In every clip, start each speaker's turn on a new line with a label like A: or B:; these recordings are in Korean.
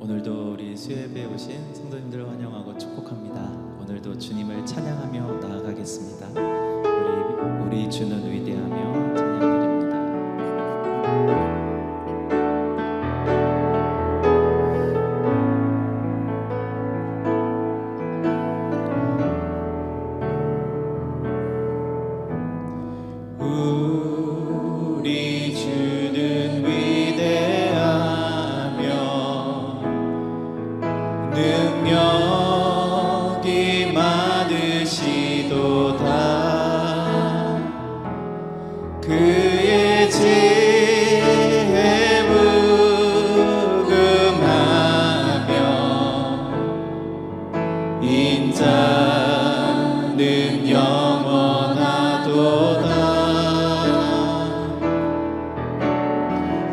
A: 오늘도 우리 수요예배에 오신 성도님들을 환영하고 축복합니다. 오늘도 주님을 찬양하며 나아가겠습니다. 우리 주는 위대하며 찬양드립니다. 우리 주는 위대하며 능력이 많으시도다. 그의 지혜 무궁하며 인자는 영원하도다.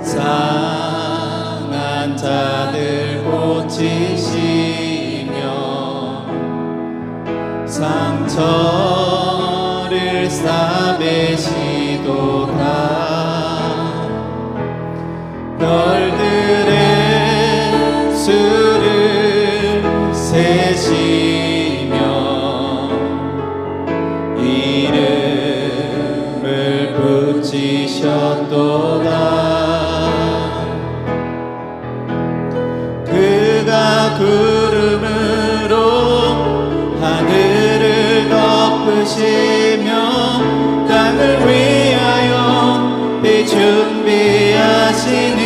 A: 상한 자들 고치시며 상처를 싸매시도다. 별들의 수를 세시며 이름을 붙이셨도다. 그가 구름으로 하늘을 덮으시며 땅을 위하여 비 준비하시니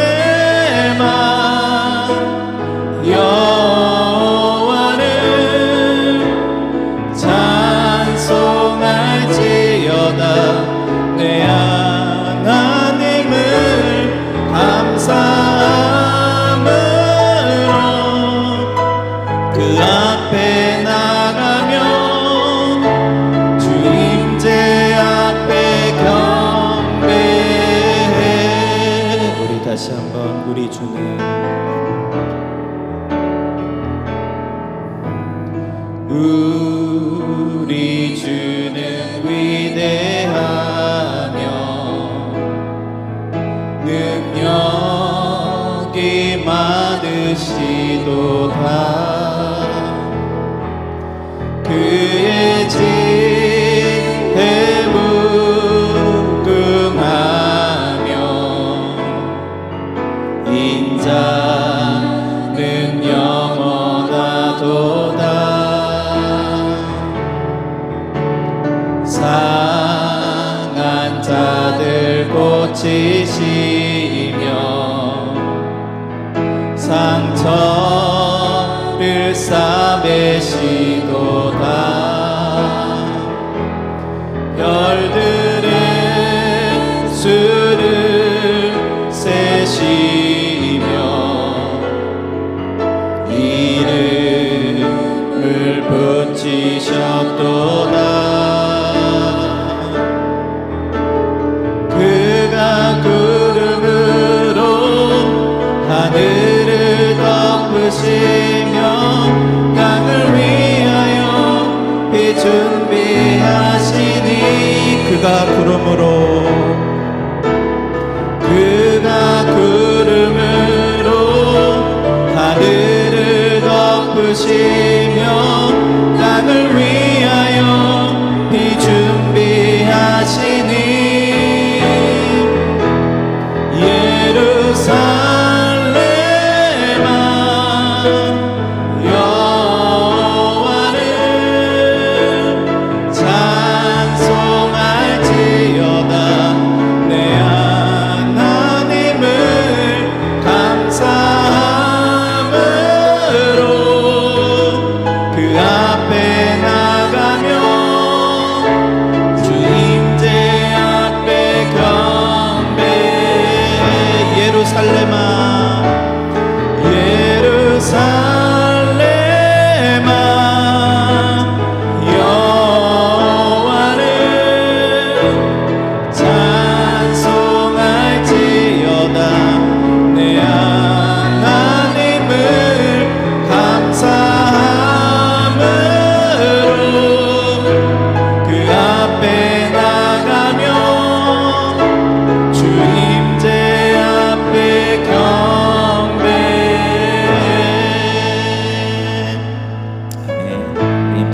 A: 예루살렘아 여호와를 찬송할지어다. 내 하나님을 감사함으로 그 앞에 나가면 주님제 앞에 경배해. 우리 다시 한번 우리 주는 우리 주는 위대하며 능력이 많으시도다. 그의 지혜 무궁하며 인자는 영원하도다. 상한 자들 고치시며 상처를 싸매시도다. 별들의 수를 세시며 이름을 붙이셨도다. 그가 구름으로 하늘을 덮으시며 땅을 위하여 비 준비하시니 그가 구름으로 하늘을 덮으시며 땅을 위하여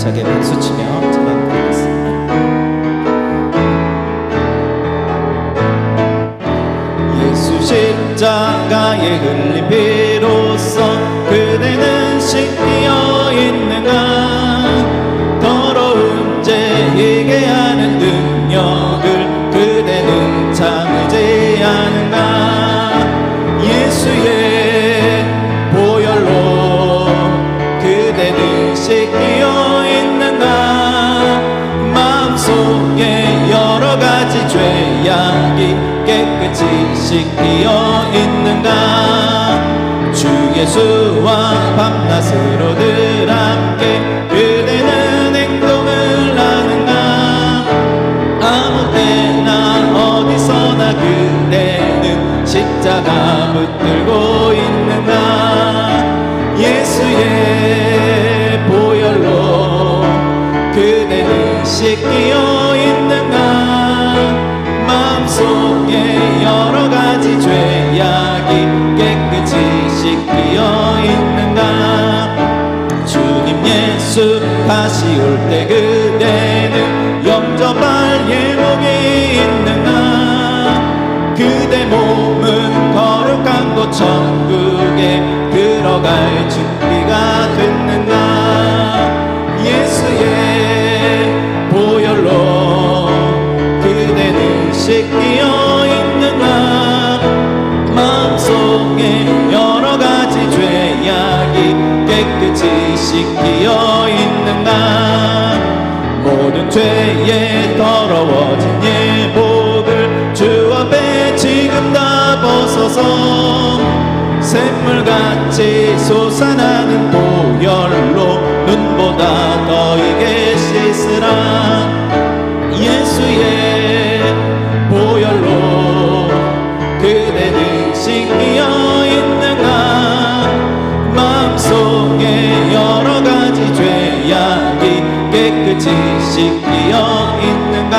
A: 힘차게 박수치며 찬양드리겠습니다. 예수 십자가에 흘린 피로써 그대는 씻기어 있는가. 더러운 죄이게 하는 능력을 그대는 참지 않은가. 예수의 보혈로 그대는 씻기어 있는가. 마음속에 여러 가지 죄악이 깨끗이 씻기어 있는가. 주 예수와 밤낮으로 늘 함께 그대는 행동을 하는가. 아무 때나 어디서나 그대는 십자가 붙들고 있는가. 예수의 보혈로 그대는 씻기어 있는가. 마음속에 여러 가지 죄악이 깨끗이 씻기어 있는가. 주님 예수 다시 올 때 그대는 영접할 예복이 있는가. 그대 몸은 거룩한 곳 천국에 들어갈 준비가 됐는가. 예수의 보혈로 그대는 씻기어 있는가. 마음속에 여러 가지 죄악이 깨끗이 씻기어 있는가. 모든 죄에 더러워진 예복을 주 앞에 지금 다 벗어서 샘물같이 솟아나는 보혈로 눈보다 더 이게 씻으라. 예수의 보혈로 그대는 씻기어 있는가. 마음속에 여러 가지 죄악이 깨끗이 씻기어 있는가.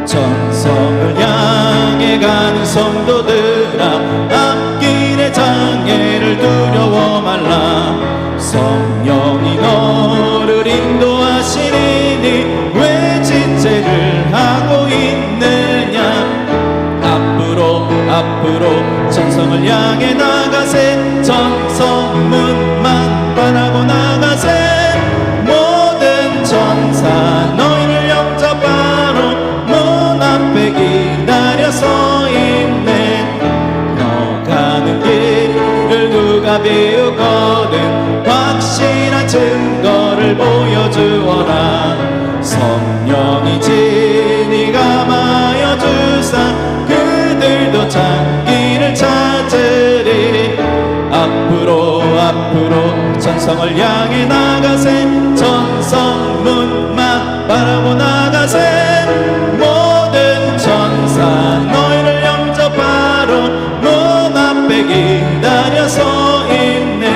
A: 천성을 향해 가는 성도들아, 앞길의 장애를 두려워 말라. 성령이 너를 인도하시리니 왜 지체를 하고 있느냐. 앞으로 천성을 향해 나가세. 천성문만 바라고 나가세. 모든 천사 너희를 영접하러 문 앞에 기다려 서 있네. 너 가는 길을 누가 비우거든 확실한 증거를 보여주어라. 성령이 진히 감하여 주사 그들도 장기를 찾으리. 앞으로 천성을 향해 나가세. 천성문만 바라고 나가세. 모든 천사 너희를 영접하러 문 앞에 기다려 서 있네.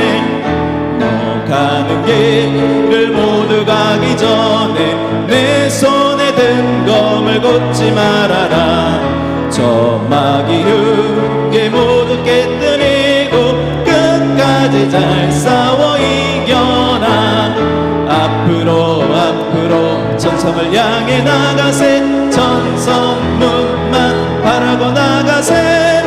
A: 너 가는 길을 모두 가기 전에 내 손에 든 검을 곧지 말아라. 저 마귀 흉계 모두 깨뜨리고 끝까지 잘 싸워 이겨라. 앞으로 천성을 향해 나가세. 천성문만 바라고 나가세.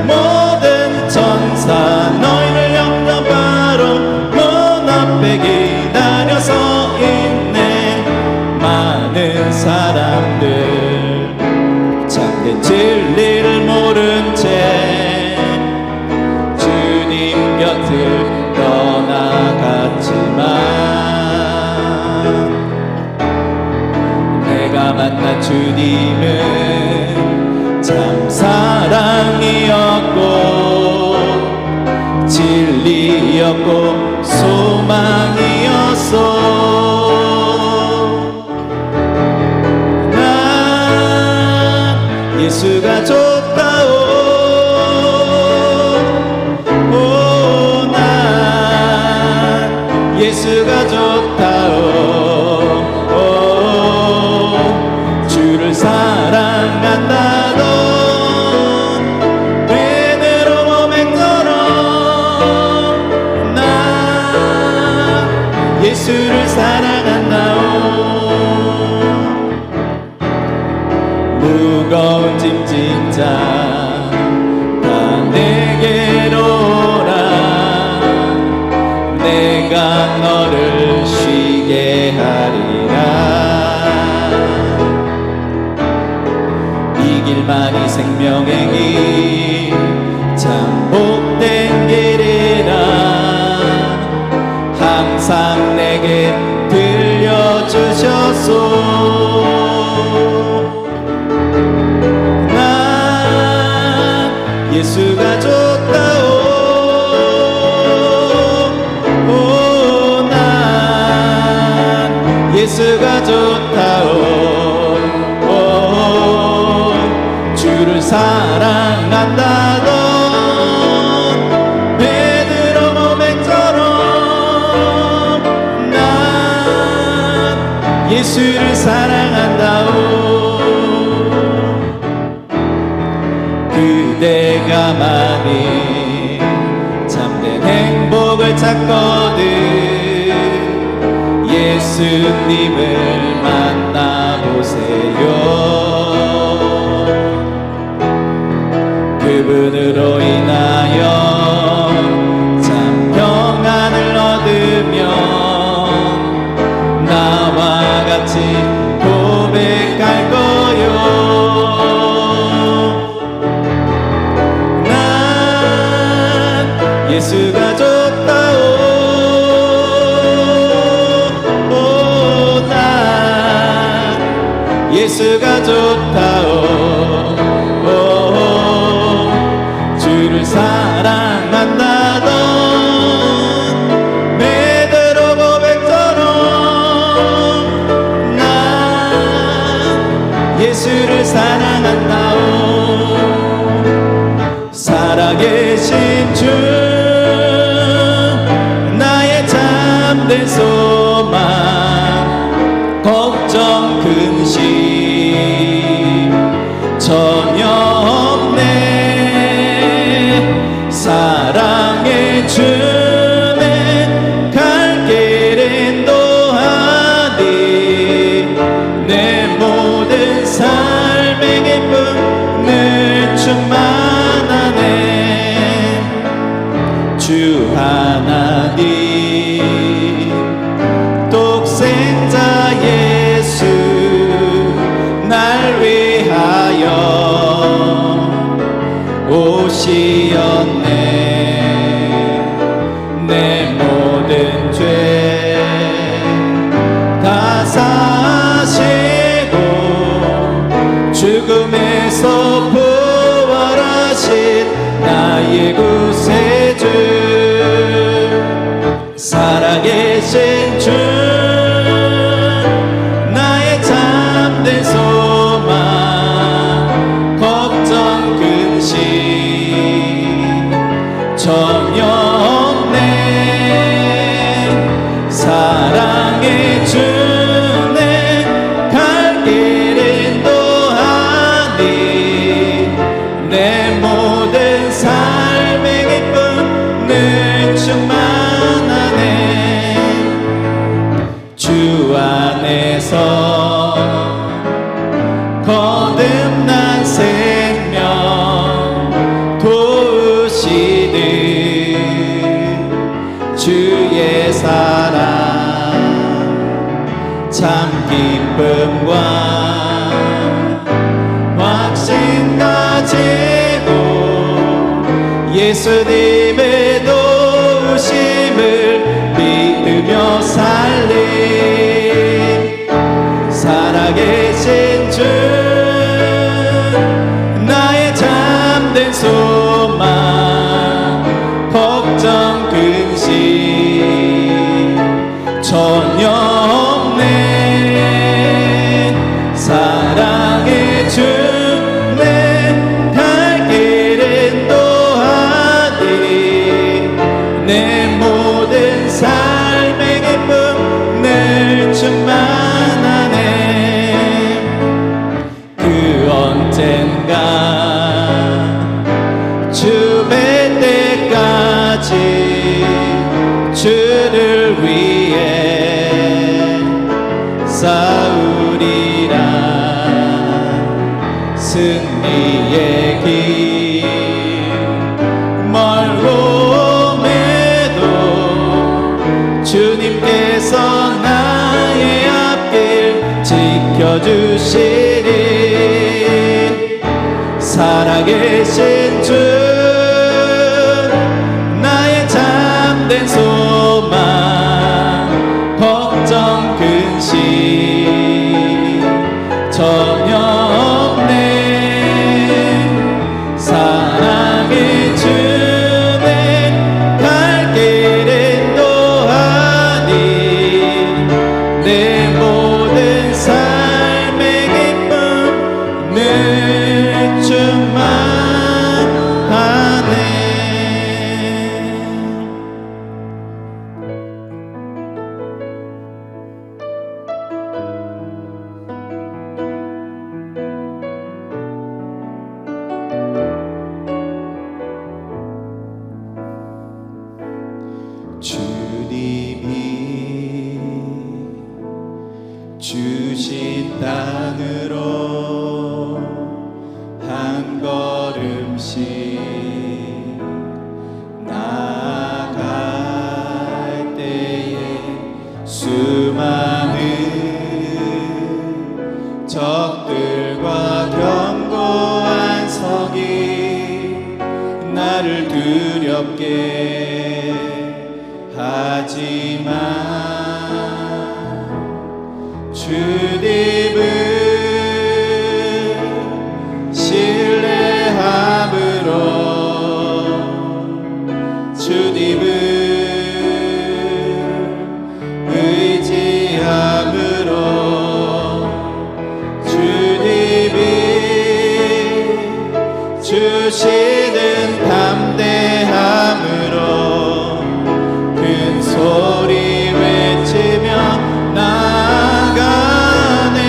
A: 모든 천사 너희를 영접하러 문 앞에 기다려 서 있네. 많은 사람들 참된 진리를 모른 채 주님 곁을 떠나갔지만 내가 만난 주님은 참 사랑이었고 진리였고 소망이었어. 예수가 좋다오. 난 예수가 좋다오. 주를 사랑한다던 베드로 모맹처럼 난 예수를 사랑한다오. 무거운 짐진 자 다 내게로 오라. 내가 너를 쉬게 하리라. 이 길만이 생명의 길, 참 복된 길이라. 항상 내게 들려주셨소. 난 예수가 좋다오. 난 예수가 좋다오. 주를 사랑한다던 베드로 고백처럼 난 예수를 사랑한다오. 그대가만이 참된 행복을 찾거든 예수님을 만나보세요. 그분으로 인하여 참 평안을 얻으며 나와 같이 고백할 거요. 난 예수가 좋다오. 난 예수가 좋다오. 주를 사랑한다던 베드로 고백처럼 난 예수를 사랑한다오. 살아계신 주 나의 참된 소망 걱정 근심 전혀 없네. 사랑의 주는 갈 길은 도하니 내 모든 삶의 기쁨 늘 충만하네. 주 하나님 독생자 예수 날 위하여 오시었네. 내 모든 죄 다 사시고 죽음에서 부활하신 나의 구세주 살아계신 주 나의 참된 소망 걱정 근심 전혀 없네. 사랑의 주는 갈 길은 도하니 내 모든 삶의 기쁨 늘 충만하네. 주 안에서 거듭난 생명 도우시듯 주의 사랑 참 기쁨과 확신 가지고 예수님의 도우심을 믿으며 살리. 살아계신 주 나의 참된 소망 걱정 근심 전혀 없네. 사랑의 주 내 갈 길은 도하니 내 모든 삶의 기쁨 늘 충만하네. 그 언젠가 주 뵐 때까지 주를 위해 살아계신 주 나의 참된 소망 걱정 근심 전혀 없네 사랑의 주내 갈 길은 또하니 내 모든 삶의 기쁨 늘 충만하네. 주님이 주신 땅으로 한 걸음씩 나아갈 때에 수많은 적들과 견고한 성이 나를 두렵게 하지만 주님을 신뢰함으로 주님을 의지함으로 주님이 주시는 담대함으로 큰 소리 외치며 나아가네.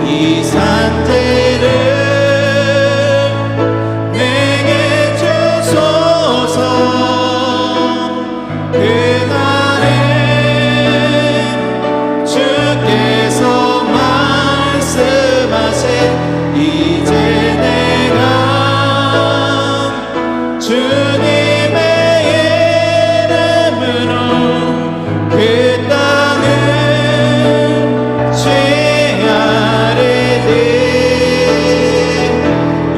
A: 이 산지를 내게 주소서. 그날에 주께서 말씀하신 이제 내가 주님의 이름으로 그 땅을 취하리니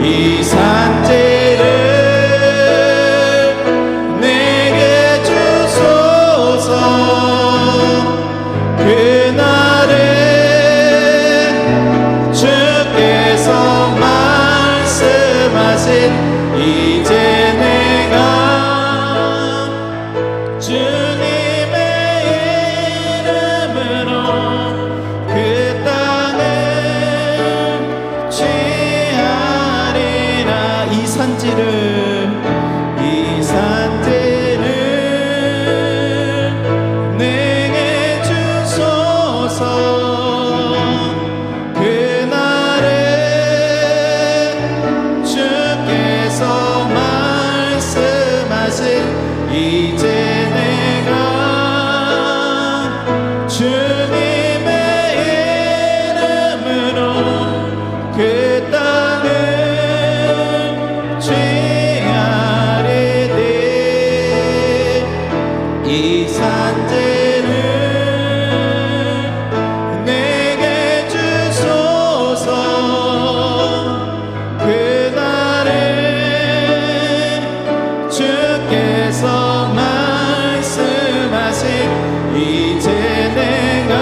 A: 이 산지를 내게 주소서. 그날에 주께서 말씀하신 이제 내가 주님의 이름으로 그 땅을 취하리라. 이 산지를 내게 주소서. 그날에 주께서 말씀하신 이제 내가 주님의 이름으로 그 땅을 취하리니 이 산지를 내게 주소서. 그날에 주께서 말씀하신 이제 내가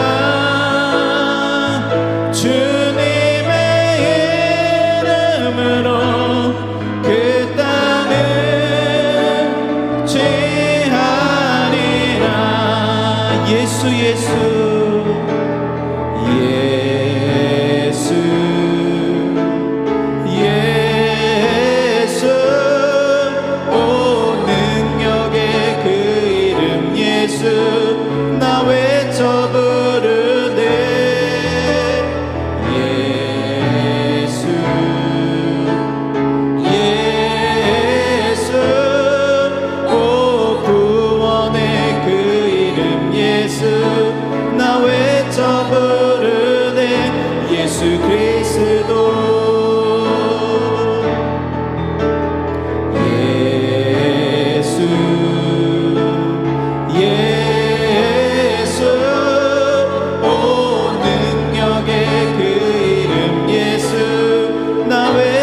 A: 주님의 이름으로 그 땅을 취하리라. 예수 예수 예수 예수 오 능력의 그 이름 예수 나 외쳐 부르네. 예수 예수 오 구원의 그 이름 예수 나 외쳐 부르네. 예수 그리스도 예수 예수 오 능력의 그 이름 예수 나 외쳐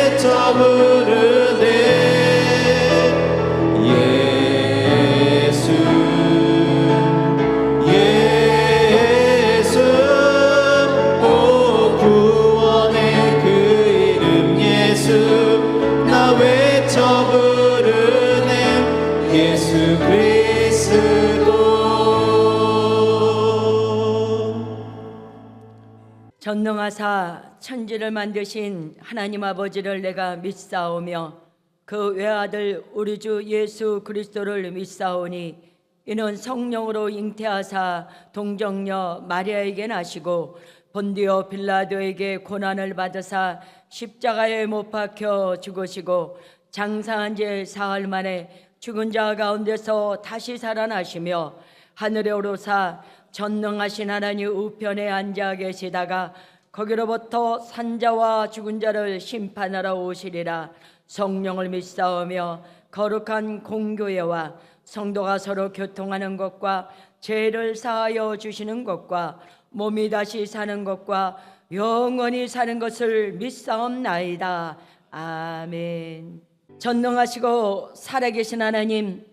B: 전능하사 천지를 만드신 하나님 아버지를 내가 믿사오며 그 외아들 우리 주 예수 그리스도를 믿사오니 이는 성령으로 잉태하사 동정녀 마리아에게 나시고 본디오 빌라도에게 고난을 받으사 십자가에 못 박혀 죽으시고 장사한 지 사흘 만에 죽은 자 가운데서 다시 살아나시며 하늘에 오르사 전능하신 하나님 우편에 앉아 계시다가 거기로부터 산자와 죽은 자를 심판하러 오시리라. 성령을 믿사오며 거룩한 공교회와 성도가 서로 교통하는 것과 죄를 사하여 주시는 것과 몸이 다시 사는 것과 영원히 사는 것을 믿사옵나이다. 아멘. 전능하시고 살아계신 하나님,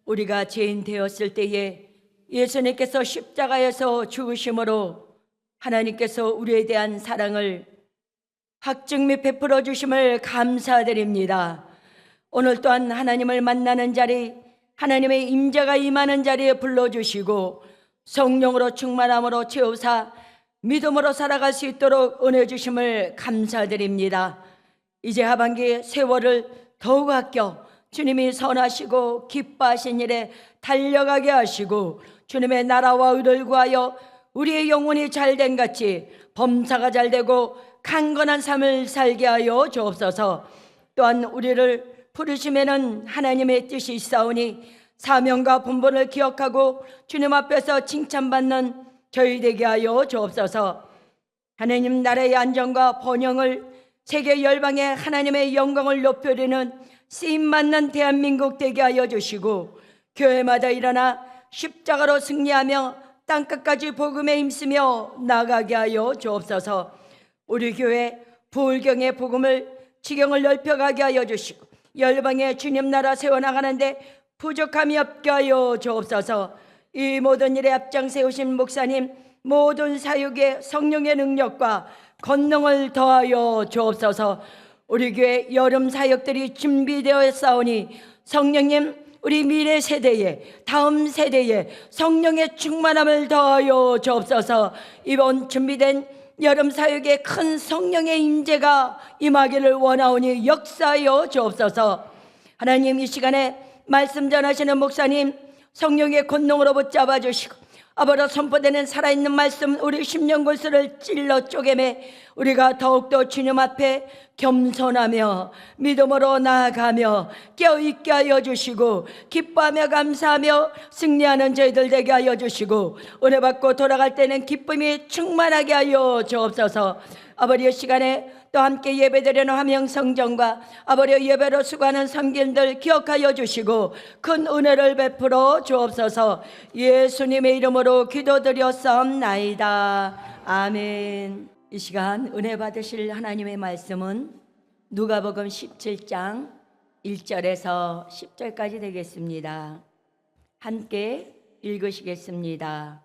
B: 우리가 죄인 되었을 때에 예수님께서 십자가에서 죽으심으로 하나님께서 우리에 대한 사랑을 확증 및 베풀어 주심을 감사드립니다. 오늘 또한 하나님을 만나는 자리, 하나님의 임재가 임하는 자리에 불러주시고 성령으로 충만함으로 채우사 믿음으로 살아갈 수 있도록 은혜 주심을 감사드립니다. 이제 하반기 세월을 더욱 아껴 주님이 선하시고 기뻐하신 일에 달려가게 하시고 주님의 나라와 의를 구하여 우리의 영혼이 잘된 같이 범사가 잘되고 강건한 삶을 살게 하여 주옵소서. 또한 우리를 부르심에는 하나님의 뜻이 있사오니 사명과 본분을 기억하고 주님 앞에서 칭찬받는 저희 되게 하여 주옵소서. 하나님 나라의 안정과 번영을 세계 열방에 하나님의 영광을 높여드리는 쓰임받는 대한민국 되게 하여 주시고 교회마다 일어나 십자가로 승리하며 땅끝까지 복음에 힘쓰며 나가게 하여 주옵소서. 우리 교회 부울경의 복음을 지경을 넓혀가게 하여 주시고 열방의 주님 나라 세워나가는데 부족함이 없게 하여 주옵소서. 이 모든 일에 앞장 세우신 목사님 모든 사역에 성령의 능력과 권능을 더하여 주옵소서. 우리 교회 여름 사역들이 준비되어 싸우니 성령님 우리 미래 세대에 다음 세대에 성령의 충만함을 더하여 주옵소서. 이번 준비된 여름 사역에 큰 성령의 임재가 임하기를 원하오니 역사하여 주옵소서. 하나님 이 시간에 말씀 전하시는 목사님 성령의 권능으로 붙잡아 주시고 아버지 선포되는 살아있는 말씀 우리 심령 골수를 찔러 쪼개매 우리가 더욱더 주님 앞에 겸손하며 믿음으로 나아가며 깨어있게 하여 주시고 기뻐하며 감사하며 승리하는 저희들 되게 하여 주시고 은혜 받고 돌아갈 때는 기쁨이 충만하게 하여 주옵소서. 아버지의 시간에 또 함께 예배드리는 화명성전과 아버지의 예배로 수고하는 성길들 기억하여 주시고 큰 은혜를 베풀어 주옵소서. 예수님의 이름으로 기도드렸사옵나이다. 아멘. 이 시간 은혜 받으실 하나님의 말씀은 누가복음 17장 1절에서 10절까지 되겠습니다. 함께 읽으시겠습니다.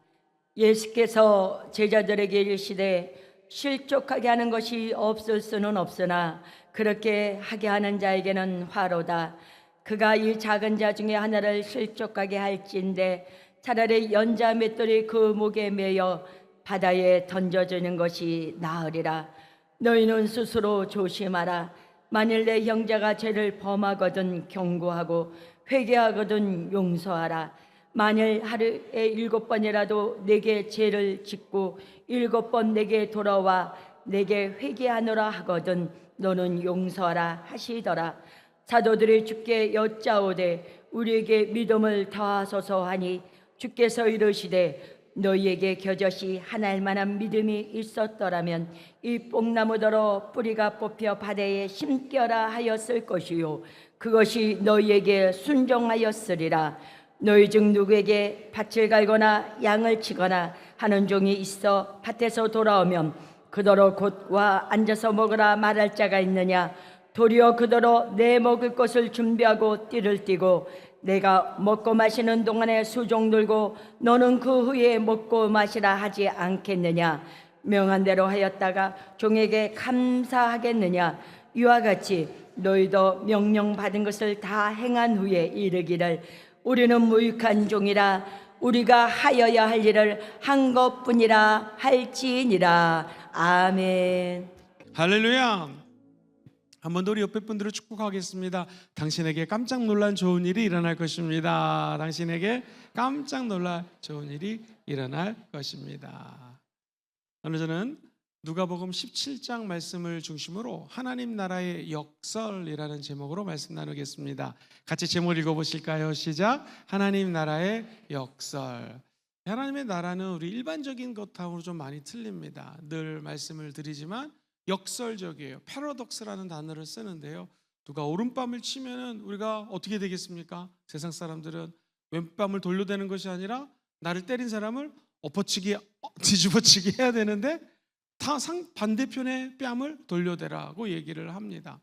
B: 예수께서 제자들에게 이르시되 실족하게 하는 것이 없을 수는 없으나 그렇게 하게 하는 자에게는 화로다. 그가 이 작은 자 중에 하나를 실족하게 할진대 차라리 연자 맷돌이 그 목에 매여 바다에 던져주는 것이 나으리라. 너희는 스스로 조심하라. 만일 내 형제가 죄를 범하거든 경고하고 회개하거든 용서하라. 만일 하루에 7번이라도 내게 죄를 짓고 7번 내게 돌아와 내게 회개하노라 하거든 너는 용서하라 하시더라. 사도들이 주께 여짜오되 우리에게 믿음을 더하소서 하니 주께서 이르시되 너희에게 겨자씨 하나일 만한 믿음이 있었더라면 이 뽕나무더러 뿌리가 뽑혀 바다에 심겨라 하였을 것이요 그것이 너희에게 순종하였으리라. 너희 중 누구에게 밭을 갈거나 양을 치거나 하는 종이 있어 밭에서 돌아오면 그더러 곧 와 앉아서 먹으라 말할 자가 있느냐. 도리어 그더러 내 먹을 것을 준비하고 띠를 띠고 내가 먹고 마시는 동안에 수종 들고 너는 그 후에 먹고 마시라 하지 않겠느냐. 명한 대로 하였다가 종에게 감사하겠느냐. 이와 같이 너희도 명령 받은 것을 다 행한 후에 이르기를 우리는 무익한 종이라 우리가 하여야 할 일을 한 것뿐이라 할지니라. 아멘.
C: 할렐루야. 한 번 더 우리 옆에 분들을 축복하겠습니다. 당신에게 깜짝 놀란 좋은 일이 일어날 것입니다. 당신에게 깜짝 놀랄 좋은 일이 일어날 것입니다. 오늘 저는 누가복음 17장 말씀을 중심으로 하나님 나라의 역설이라는 제목으로 말씀 나누겠습니다. 같이 제목을 읽어보실까요? 시작. 하나님 나라의 역설. 하나님의 나라는 우리 일반적인 것하고 좀 많이 틀립니다. 늘 말씀을 드리지만 역설적이에요. 패러독스라는 단어를 쓰는데요. 누가 오른밤을 치면은 우리가 어떻게 되겠습니까? 세상 사람들은 왼밤을 돌려대는 것이 아니라 나를 때린 사람을 엎어치기, 뒤집어치기 해야 되는데 다 반대편의 뺨을 돌려대라고 얘기를 합니다.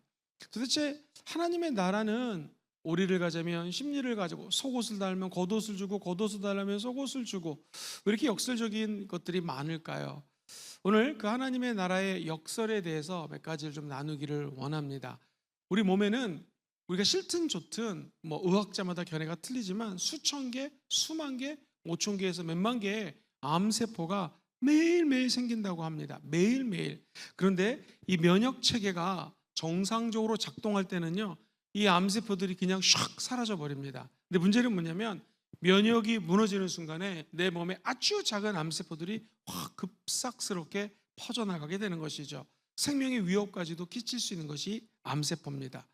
C: 도대체 하나님의 나라는 오리를 가자면 심리를 가지고 속옷을 달면 겉옷을 주고 겉옷을 달면 속옷을 주고 왜 이렇게 역설적인 것들이 많을까요? 오늘 그 하나님의 나라의 역설에 대해서 몇 가지를 좀 나누기를 원합니다. 우리 몸에는 우리가 싫든 좋든 뭐 의학자마다 견해가 틀리지만 수천 개, 수만 개, 5천 개에서 몇만 개의 암세포가 매일매일 생긴다고 합니다. 매일매일. 그런데 이 면역 체계가 정상적으로 작동할 때는요, 이 암세포들이 그냥 샥 사라져 버립니다. 근데 문제는 뭐냐면 면역이 무너지는 순간에 내 몸에 아주 작은 암세포들이 확 급삭스럽게 퍼져나가게 되는 것이죠. 생명의 위협까지도 끼칠 수 있는 것이 암세포입니다.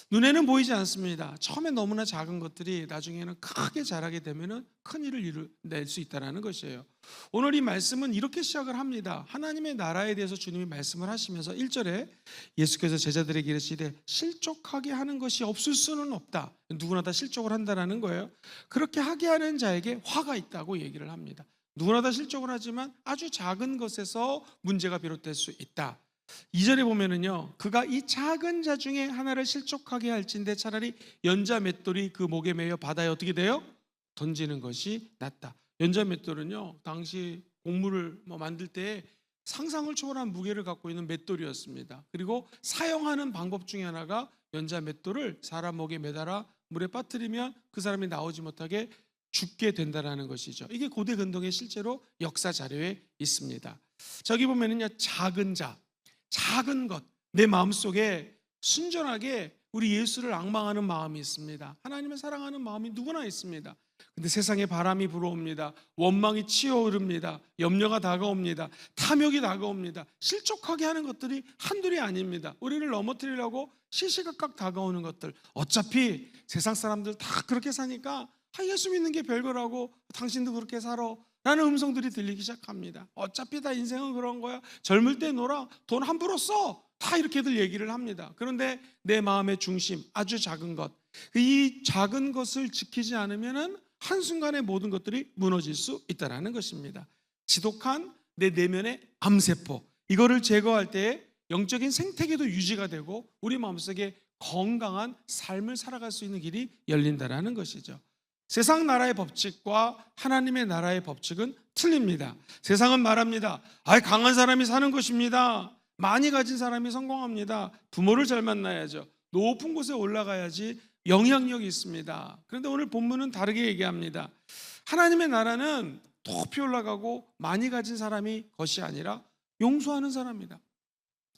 C: 눈에는 보이지 않습니다. 처음에 너무나 작은 것들이 나중에는 크게 자라게 되면 큰 일을 낼 수 있다는 것이에요. 오늘 이 말씀은 이렇게 시작을 합니다. 하나님의 나라에 대해서 주님이 말씀을 하시면서 1절에 예수께서 제자들에게 이르시되 실족하게 하는 것이 없을 수는 없다. 누구나 다 실족을 한다는 거예요. 그렇게 하게 하는 자에게 화가 있다고 얘기를 합니다. 누구나 다 실족을 하지만 아주 작은 것에서 문제가 비롯될 수 있다. 2절에 보면은요, 그가 이 작은 자 중에 하나를 실족하게 할진대 차라리 연자 맷돌이 그 목에 매여 바다에 어떻게 돼요? 던지는 것이 낫다. 연자 맷돌은요, 당시 곡물을 만들 때 상상을 초월한 무게를 갖고 있는 맷돌이었습니다. 그리고 사용하는 방법 중에 하나가 연자 мет돌을 사람 목에 매달아 물에 빠뜨리면 그 사람이 나오지 못하게 죽게 된다는 것이죠. 이게 고대 근동의 실제로 역사 자료에 있습니다. 저기 보면은요, 작은 자, 작은 것, 내 마음속에 순전하게 우리 예수를 앙망하는 마음이 있습니다. 하나님을 사랑하는 마음이 누구나 있습니다. 근데 세상에 바람이 불어옵니다. 원망이 치어오릅니다. 염려가 다가옵니다. 탐욕이 다가옵니다. 실족하게 하는 것들이 한둘이 아닙니다. 우리를 넘어뜨리려고 시시각각 다가오는 것들, 어차피 세상 사람들 다 그렇게 사니까 예수 믿는 게 별거라고, 당신도 그렇게 살아 라는 음성들이 들리기 시작합니다. 어차피 다 인생은 그런 거야. 젊을 때 놀아. 돈 함부로 써. 다 이렇게들 얘기를 합니다. 그런데 내 마음의 중심, 아주 작은 것, 이 작은 것을 지키지 않으면은 한순간에 모든 것들이 무너질 수 있다는 것입니다. 지독한 내 내면의 암세포, 이거를 제거할 때 영적인 생태계도 유지가 되고 우리 마음속에 건강한 삶을 살아갈 수 있는 길이 열린다는 것이죠. 세상 나라의 법칙과 하나님의 나라의 법칙은 틀립니다. 세상은 말합니다. 강한 사람이 사는 것입니다. 많이 가진 사람이 성공합니다. 부모를 잘 만나야죠. 높은 곳에 올라가야지 영향력이 있습니다. 그런데 오늘 본문은 다르게 얘기합니다. 하나님의 나라는 높이 올라가고 많이 가진 사람이 것이 아니라 용서하는 사람이다.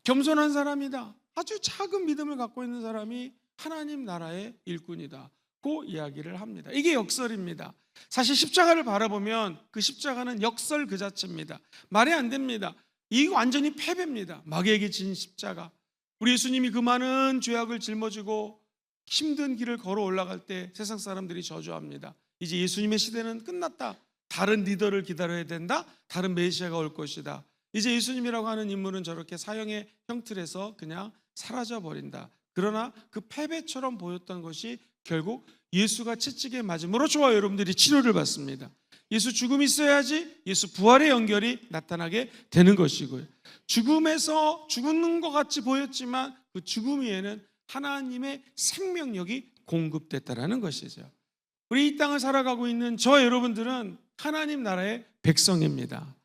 C: 겸손한 사람이다. 아주 작은 믿음을 갖고 있는 사람이 하나님 나라의 일꾼이다. 고 이야기를 합니다. 이게 역설입니다. 사실 십자가를 바라보면 그 십자가는 역설 그 자체입니다. 말이 안 됩니다. 이거 완전히 패배입니다. 마귀에게 진 십자가. 우리 예수님이 그 많은 죄악을 짊어지고 힘든 길을 걸어 올라갈 때 세상 사람들이 저주합니다. 이제 예수님의 시대는 끝났다. 다른 리더를 기다려야 된다. 다른 메시아가 올 것이다. 이제 예수님이라고 하는 인물은 저렇게 사형의 형틀에서 그냥 사라져 버린다. 그러나 그 패배처럼 보였던 것이 결국 예수가 채찍에 맞음으로 저와 여러분들이 치료를 받습니다. 예수 죽음이 있어야지 예수 부활의 연결이 나타나게 되는 것이고요. 죽음에서 죽는 것 같이 보였지만 그 죽음 위에는 하나님의 생명력이 공급됐다는 것이죠. 우리 이 땅을 살아가고 있는 저 여러분들은 하나님 나라의 백성입니다.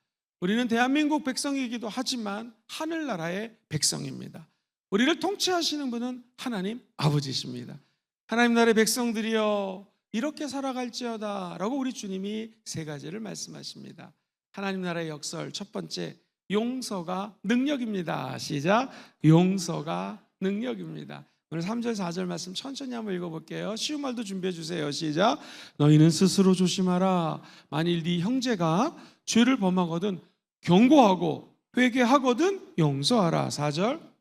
C: 우리는 대한민국 백성이기도 하지만 하늘나라의 백성입니다. 우리를 통치하시는 분은 하나님 아버지십니다. 하나님 나라의 백성들이여 이렇게 살아갈지어다 라고 우리 주님이 세 가지를 말씀하십니다. 하나님 나라의 역설, 첫 번째, 용서가 능력입니다. 시작. 용서가 능력입니다. 오늘 3절 4절 말씀 천천히 한번 읽어볼게요. 쉬운 말도 준비해 주세요. 시작. 너희는 스스로 조심하라. 만일 네 형제가 죄를 범하거든 경고하고 회개하거든 용서하라. 4절.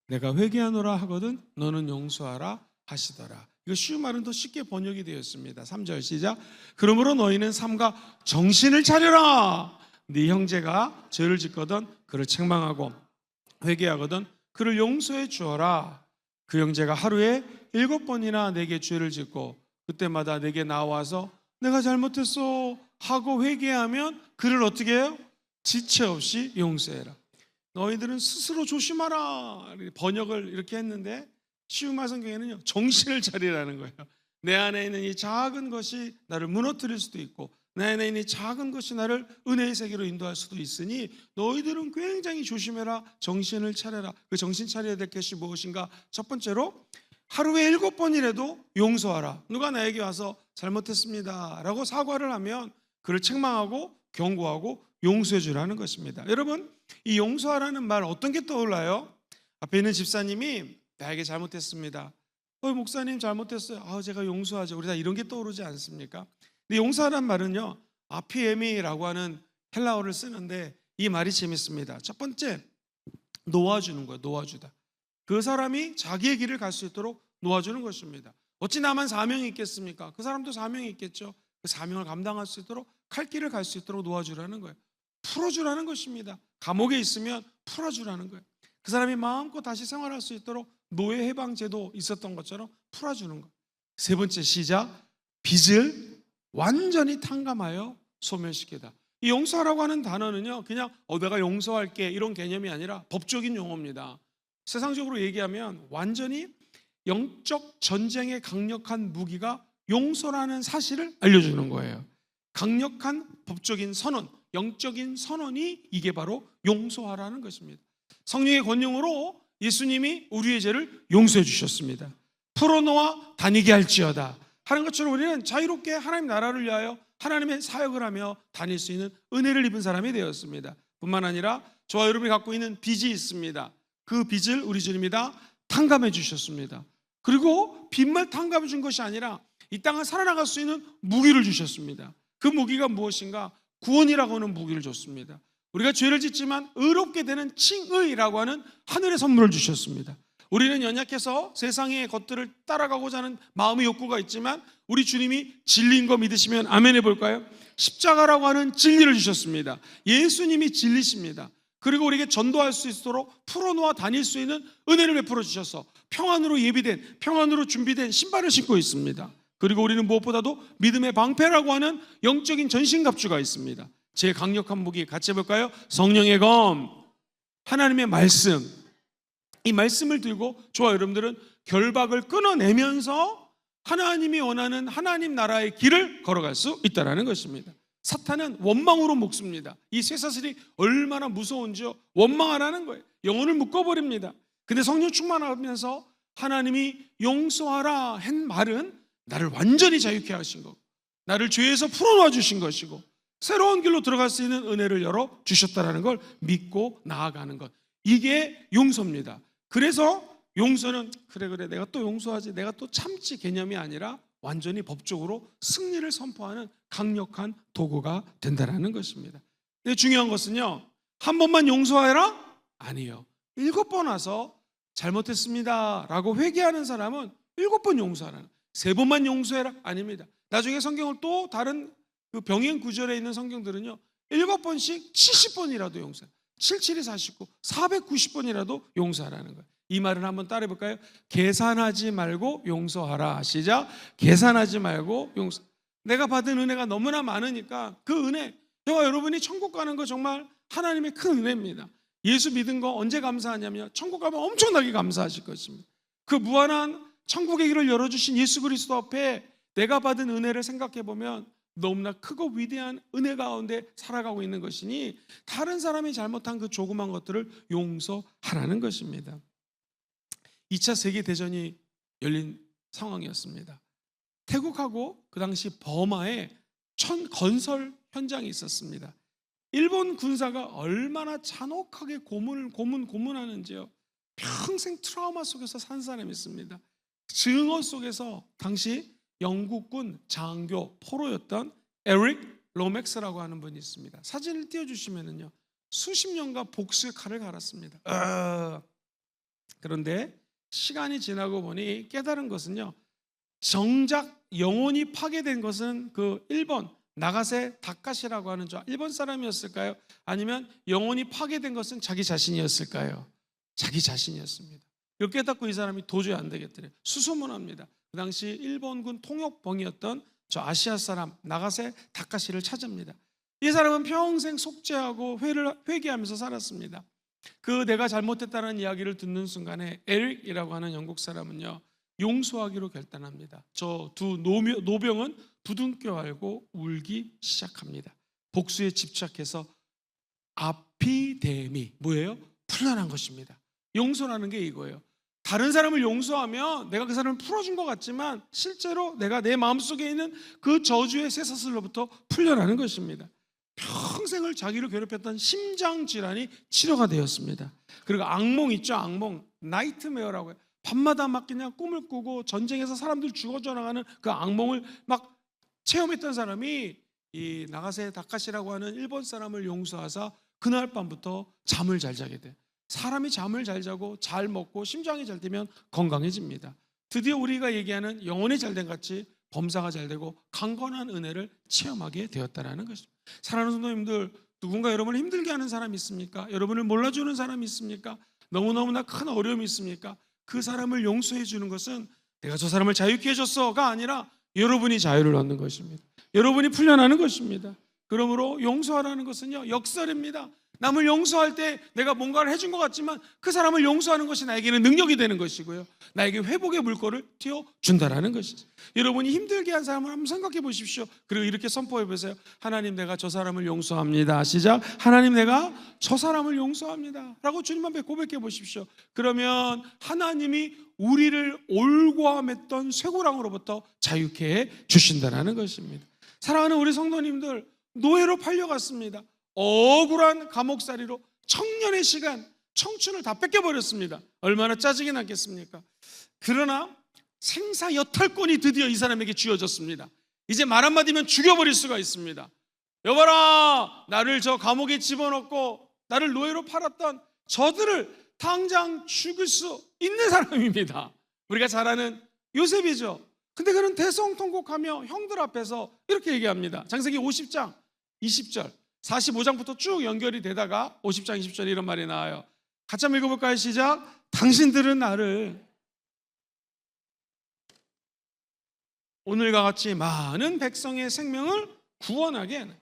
C: 내가 회개하노라 하거든 너는 용서하라 하시더라. 이거 쉬운 말은 더 쉽게 번역이 되었습니다. 3절 시작. 그러므로 너희는 삼가 정신을 차려라. 네 형제가 죄를 짓거든 그를 책망하고 회개하거든 그를 용서해 주어라. 그 형제가 하루에 7번이나 내게 죄를 짓고 그때마다 내게 나와서 내가 잘못했어 하고 회개하면 그를 어떻게 해요? 지체 없이 용서해라. 너희들은 스스로 조심하라. 번역을 이렇게 했는데 쉬운말 성경에는요 정신을 차리라는 거예요. 내 안에 있는 이 작은 것이 나를 무너뜨릴 수도 있고 내 안에 있는 이 작은 것이 나를 은혜의 세계로 인도할 수도 있으니 너희들은 굉장히 조심해라. 정신을 차려라. 그 정신 차려야 될 것이 무엇인가? 첫 번째로 하루에 7번이라도 용서하라. 누가 나에게 와서 잘못했습니다 라고 사과를 하면 그를 책망하고 경고하고 용서해 주라는 것입니다. 여러분, 이 용서하라는 말 어떤 게 떠올라요? 앞에 있는 집사님이 나에게 잘못했습니다. 목사님 잘못했어요. 제가 용서하죠. 우리 다 이런 게 떠오르지 않습니까? 근데 용서하라는 말은요 아피에미라고 하는 헬라어를 쓰는데 이 말이 재밌습니다. 첫 번째, 놓아주는 거예요. 놓아주다. 그 사람이 자기의 길을 갈 수 있도록 놓아주는 것입니다. 어찌 나만 사명이 있겠습니까? 그 사람도 사명이 있겠죠. 그 사명을 감당할 수 있도록 갈 길을 갈 수 있도록 놓아주라는 거예요. 풀어주라는 것입니다. 감옥에 있으면 풀어주라는 거예요. 그 사람이 마음껏 다시 생활할 수 있도록 노예 해방제도 있었던 것처럼 풀어주는 거예요. 세 번째 시작, 빚을 완전히 탕감하여 소멸시키다. 이 용서하라고 하는 단어는요 그냥 내가 용서할게 이런 개념이 아니라 법적인 용어입니다. 세상적으로 얘기하면 완전히 영적 전쟁의 강력한 무기가 용서라는 사실을 알려주는 거예요. 강력한 법적인 선언, 영적인 선언이 이게 바로 용서하라는 것입니다. 성령의 권능으로 예수님이 우리의 죄를 용서해 주셨습니다. 풀어놓아 다니게 할지어다 하는 것처럼 우리는 자유롭게 하나님 나라를 위하여 하나님의 사역을 하며 다닐 수 있는 은혜를 입은 사람이 되었습니다. 뿐만 아니라 저와 여러분이 갖고 있는 빚이 있습니다. 그 빚을 우리 주님이 다 탕감해 주셨습니다. 그리고 빚만 탕감해 준 것이 아니라 이 땅을 살아나갈 수 있는 무기를 주셨습니다. 그 무기가 무엇인가? 구원이라고 하는 무기를 줬습니다. 우리가 죄를 짓지만 의롭게 되는 칭의라고 하는 하늘의 선물을 주셨습니다. 우리는 연약해서 세상의 것들을 따라가고자 하는 마음의 욕구가 있지만 우리 주님이 진리인 거 믿으시면 아멘 해볼까요? 십자가라고 하는 진리를 주셨습니다. 예수님이 진리십니다. 그리고 우리에게 전도할 수 있도록 풀어놓아 다닐 수 있는 은혜를 베풀어 주셔서 평안으로 예비된, 평안으로 준비된 신발을 신고 있습니다. 그리고 우리는 무엇보다도 믿음의 방패라고 하는 영적인 전신갑주가 있습니다. 제일 강력한 무기 같이 해볼까요? 성령의 검, 하나님의 말씀. 이 말씀을 들고 저와 여러분들은 결박을 끊어내면서 하나님이 원하는 하나님 나라의 길을 걸어갈 수 있다는 것입니다. 사탄은 원망으로 묶습니다. 이 쇠사슬이 얼마나 무서운지요. 원망하라는 거예요. 영혼을 묶어버립니다. 근데 성령 충만하면서 하나님이 용서하라 한 말은 나를 완전히 자유케 하신 거고 나를 죄에서 풀어놔 주신 것이고 새로운 길로 들어갈 수 있는 은혜를 열어주셨다는 걸 믿고 나아가는 것, 이게 용서입니다. 그래서 용서는 그래 내가 또 용서하지, 내가 또 참지 개념이 아니라 완전히 법적으로 승리를 선포하는 강력한 도구가 된다는 것입니다. 근데 중요한 것은요, 한 번만 용서해라? 아니에요. 7번 와서 잘못했습니다 라고 회개하는 사람은 7번 용서하라는, 3번만 용서해라? 아닙니다. 나중에 성경을 또 다른 그 병행 구절에 있는 성경들은요 7번씩 70번이라도 용서해, 77이 49, 490번이라도 용서하라는 거예요. 이 말을 한번 따라해 볼까요? 계산하지 말고 용서하라. 시작. 계산하지 말고 용서. 내가 받은 은혜가 너무나 많으니까 그 은혜, 저와 여러분이 천국 가는 거 정말 하나님의 큰 은혜입니다. 예수 믿은 거 언제 감사하냐면 천국 가면 엄청나게 감사하실 것입니다. 그 무한한 천국의 길을 열어주신 예수 그리스도 앞에 내가 받은 은혜를 생각해 보면 너무나 크고 위대한 은혜 가운데 살아가고 있는 것이니 다른 사람이 잘못한 그 조그만 것들을 용서하라는 것입니다. 2차 세계대전이 열린 상황이었습니다. 태국하고 그 당시 버마에 건설 현장이 있었습니다. 일본 군사가 얼마나 잔혹하게 고문하는지요. 평생 트라우마 속에서 산 사람이 있습니다. 증오 속에서 당시 영국군 장교 포로였던 에릭 로맥스라고 하는 분이 있습니다. 사진을 띄워주시면은요, 수십 년간 복수의 칼을 갈았습니다. 그런데 시간이 지나고 보니 깨달은 것은요, 정작 영혼이 파괴된 것은 그 일본 나가세 다카시라고 하는 일본 사람이었을까요? 아니면 영혼이 파괴된 것은 자기 자신이었을까요? 자기 자신이었습니다. 이걸 깨닫고 이 사람이 도저히 안 되겠더래요. 수소문합니다. 그 당시 일본군 통역봉이었던 저 아시아 사람 나가세 다카시를 찾습니다. 이 사람은 평생 속죄하고 회개하면서 살았습니다. 그 내가 잘못했다는 이야기를 듣는 순간에 에릭이라고 하는 영국 사람은요, 용서하기로 결단합니다. 저 두 노병은 부둥켜 안고 울기 시작합니다. 복수에 집착해서 아피데미, 뭐예요? 풀려난 것입니다. 용서라는 게 이거예요. 다른 사람을 용서하면 내가 그 사람을 풀어준 것 같지만 실제로 내가 내 마음속에 있는 그 저주의 쇠사슬로부터 풀려나는 것입니다. 평생을 자기를 괴롭혔던 심장질환이 치료가 되었습니다. 그리고 악몽 있죠, 악몽. 나이트메어라고 해요. 밤마다 막 그냥 꿈을 꾸고 전쟁에서 사람들 죽어져 나가는 그 악몽을 막 체험했던 사람이 이 나가세 다카시라고 하는 일본 사람을 용서하사 그날 밤부터 잠을 잘 자게 돼. 사람이 잠을 잘 자고 잘 먹고 심장이 잘 되면 건강해집니다. 드디어 우리가 얘기하는 영혼이 잘된 같이 범사가 잘 되고 강건한 은혜를 체험하게 되었다라는 것입니다. 사랑하는 성도님들, 누군가 여러분을 힘들게 하는 사람이 있습니까? 여러분을 몰라주는 사람이 있습니까? 너무너무나 큰 어려움이 있습니까? 그 사람을 용서해 주는 것은 내가 저 사람을 자유케 해줬어가 아니라 여러분이 자유를 얻는 것입니다. 여러분이 풀려나는 것입니다. 그러므로 용서하라는 것은요, 역설입니다. 남을 용서할 때 내가 뭔가를 해준 것 같지만 그 사람을 용서하는 것이 나에게는 능력이 되는 것이고요, 나에게 회복의 물꼬를 튀어준다라는 것이죠. 여러분이 힘들게 한 사람을 한번 생각해 보십시오. 그리고 이렇게 선포해 보세요. 하나님, 내가 저 사람을 용서합니다. 시작. 하나님, 내가 저 사람을 용서합니다 라고 주님 앞에 고백해 보십시오. 그러면 하나님이 우리를 올고함했던 쇠고랑으로부터 자유케 해 주신다는 것입니다. 사랑하는 우리 성도님들, 노예로 팔려갔습니다. 억울한 감옥살이로 청년의 시간, 청춘을 다 뺏겨버렸습니다. 얼마나 짜증이 났겠습니까? 그러나 생사여탈권이 드디어 이 사람에게 쥐어졌습니다. 이제 말 한마디면 죽여버릴 수가 있습니다. 여봐라, 나를 저 감옥에 집어넣고 나를 노예로 팔았던 저들을 당장 죽일 수 있는 사람입니다. 우리가 잘 아는 요셉이죠. 근데 그는 대성통곡하며 형들 앞에서 이렇게 얘기합니다. 창세기 50장 20절 45장부터 쭉 연결이 되다가 50장 20절에 이런 말이 나와요. 같이 한번 읽어볼까요? 시작. 당신들은 나를 오늘과 같이 많은 백성의 생명을 구원하게 하는.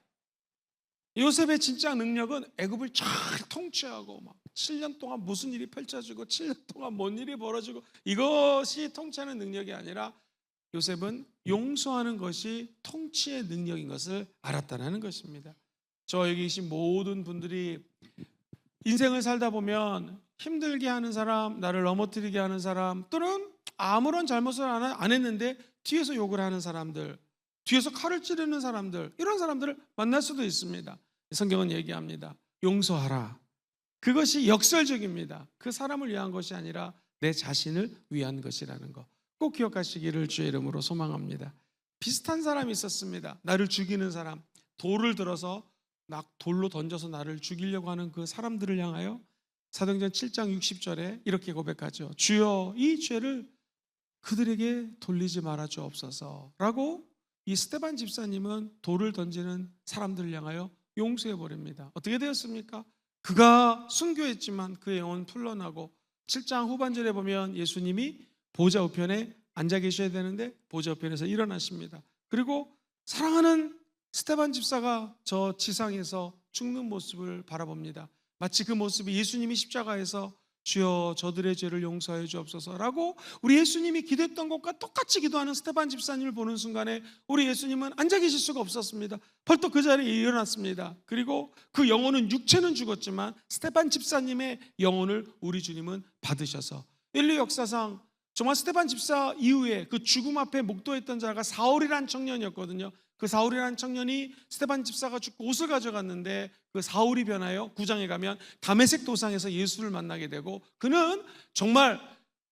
C: 요셉의 진짜 능력은 애굽을 잘 통치하고 막 7년 동안 무슨 일이 펼쳐지고 7년 동안 뭔 일이 벌어지고 이것이 통치하는 능력이 아니라 요셉은 용서하는 것이 통치의 능력인 것을 알았다는 것입니다. 저 여기 계신 모든 분들이 인생을 살다 보면 힘들게 하는 사람, 나를 넘어뜨리게 하는 사람, 또는 아무런 잘못을 안 했는데 뒤에서 욕을 하는 사람들, 뒤에서 칼을 찌르는 사람들, 이런 사람들을 만날 수도 있습니다. 성경은 얘기합니다. 용서하라. 그것이 역설적입니다. 그 사람을 위한 것이 아니라 내 자신을 위한 것이라는 거 꼭 기억하시기를 주의 이름으로 소망합니다. 비슷한 사람이 있었습니다. 나를 죽이는 사람, 돌을 들어서 돌로 던져서 나를 죽이려고 하는 그 사람들을 향하여 사도행전 7장 60절에 이렇게 고백하죠. 주여, 이 죄를 그들에게 돌리지 말아 주옵소서 라고 이 스데반 집사님은 돌을 던지는 사람들을 향하여 용서해 버립니다. 어떻게 되었습니까? 그가 순교했지만 그의 영혼 풀러나고 7장 후반절에 보면 예수님이 보좌 우편에 앉아 계셔야 되는데 보좌 우편에서 일어나십니다. 그리고 사랑하는 스데반 집사가 저 지상에서 죽는 모습을 바라봅니다. 마치 그 모습이 예수님이 십자가에서 주여 저들의 죄를 용서해 주옵소서라고 우리 예수님이 기도했던 것과 똑같이 기도하는 스데반 집사님을 보는 순간에 우리 예수님은 앉아 계실 수가 없었습니다. 벌떡 그 자리에 일어났습니다. 그리고 그 영혼은 육체는 죽었지만 스데반 집사님의 영혼을 우리 주님은 받으셔서 인류 역사상 정말 스데반 집사 이후에 그 죽음 앞에 목도했던 자가 사울이란 청년이었거든요. 그 사울이란 청년이 스데반 집사가 죽고 옷을 가져갔는데 그 사울이 변하여 9장에 가면 다메섹 도상에서 예수를 만나게 되고 그는 정말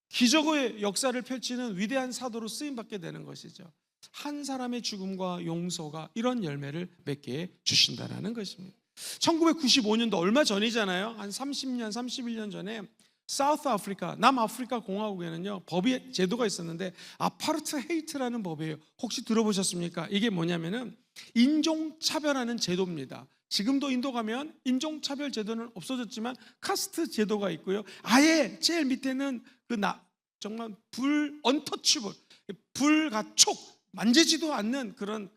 C: 기적의 역사를 펼치는 위대한 사도로 쓰임받게 되는 것이죠. 한 사람의 죽음과 용서가 이런 열매를 맺게 해 주신다는 것입니다. 1995년도 얼마 전이잖아요. 한 30년, 31년 전에 사우스 아프리카, 남아프리카 공화국에는요 법이 제도가 있었는데 아파르트헤이트라는 법이에요. 혹시 들어보셨습니까? 이게 뭐냐면은 인종차별하는 제도입니다. 지금도 인도 가면 인종차별 제도는 없어졌지만 카스트 제도가 있고요. 아예 제일 밑에는 정말 언터치블, 불가촉, 만지지도 않는 그런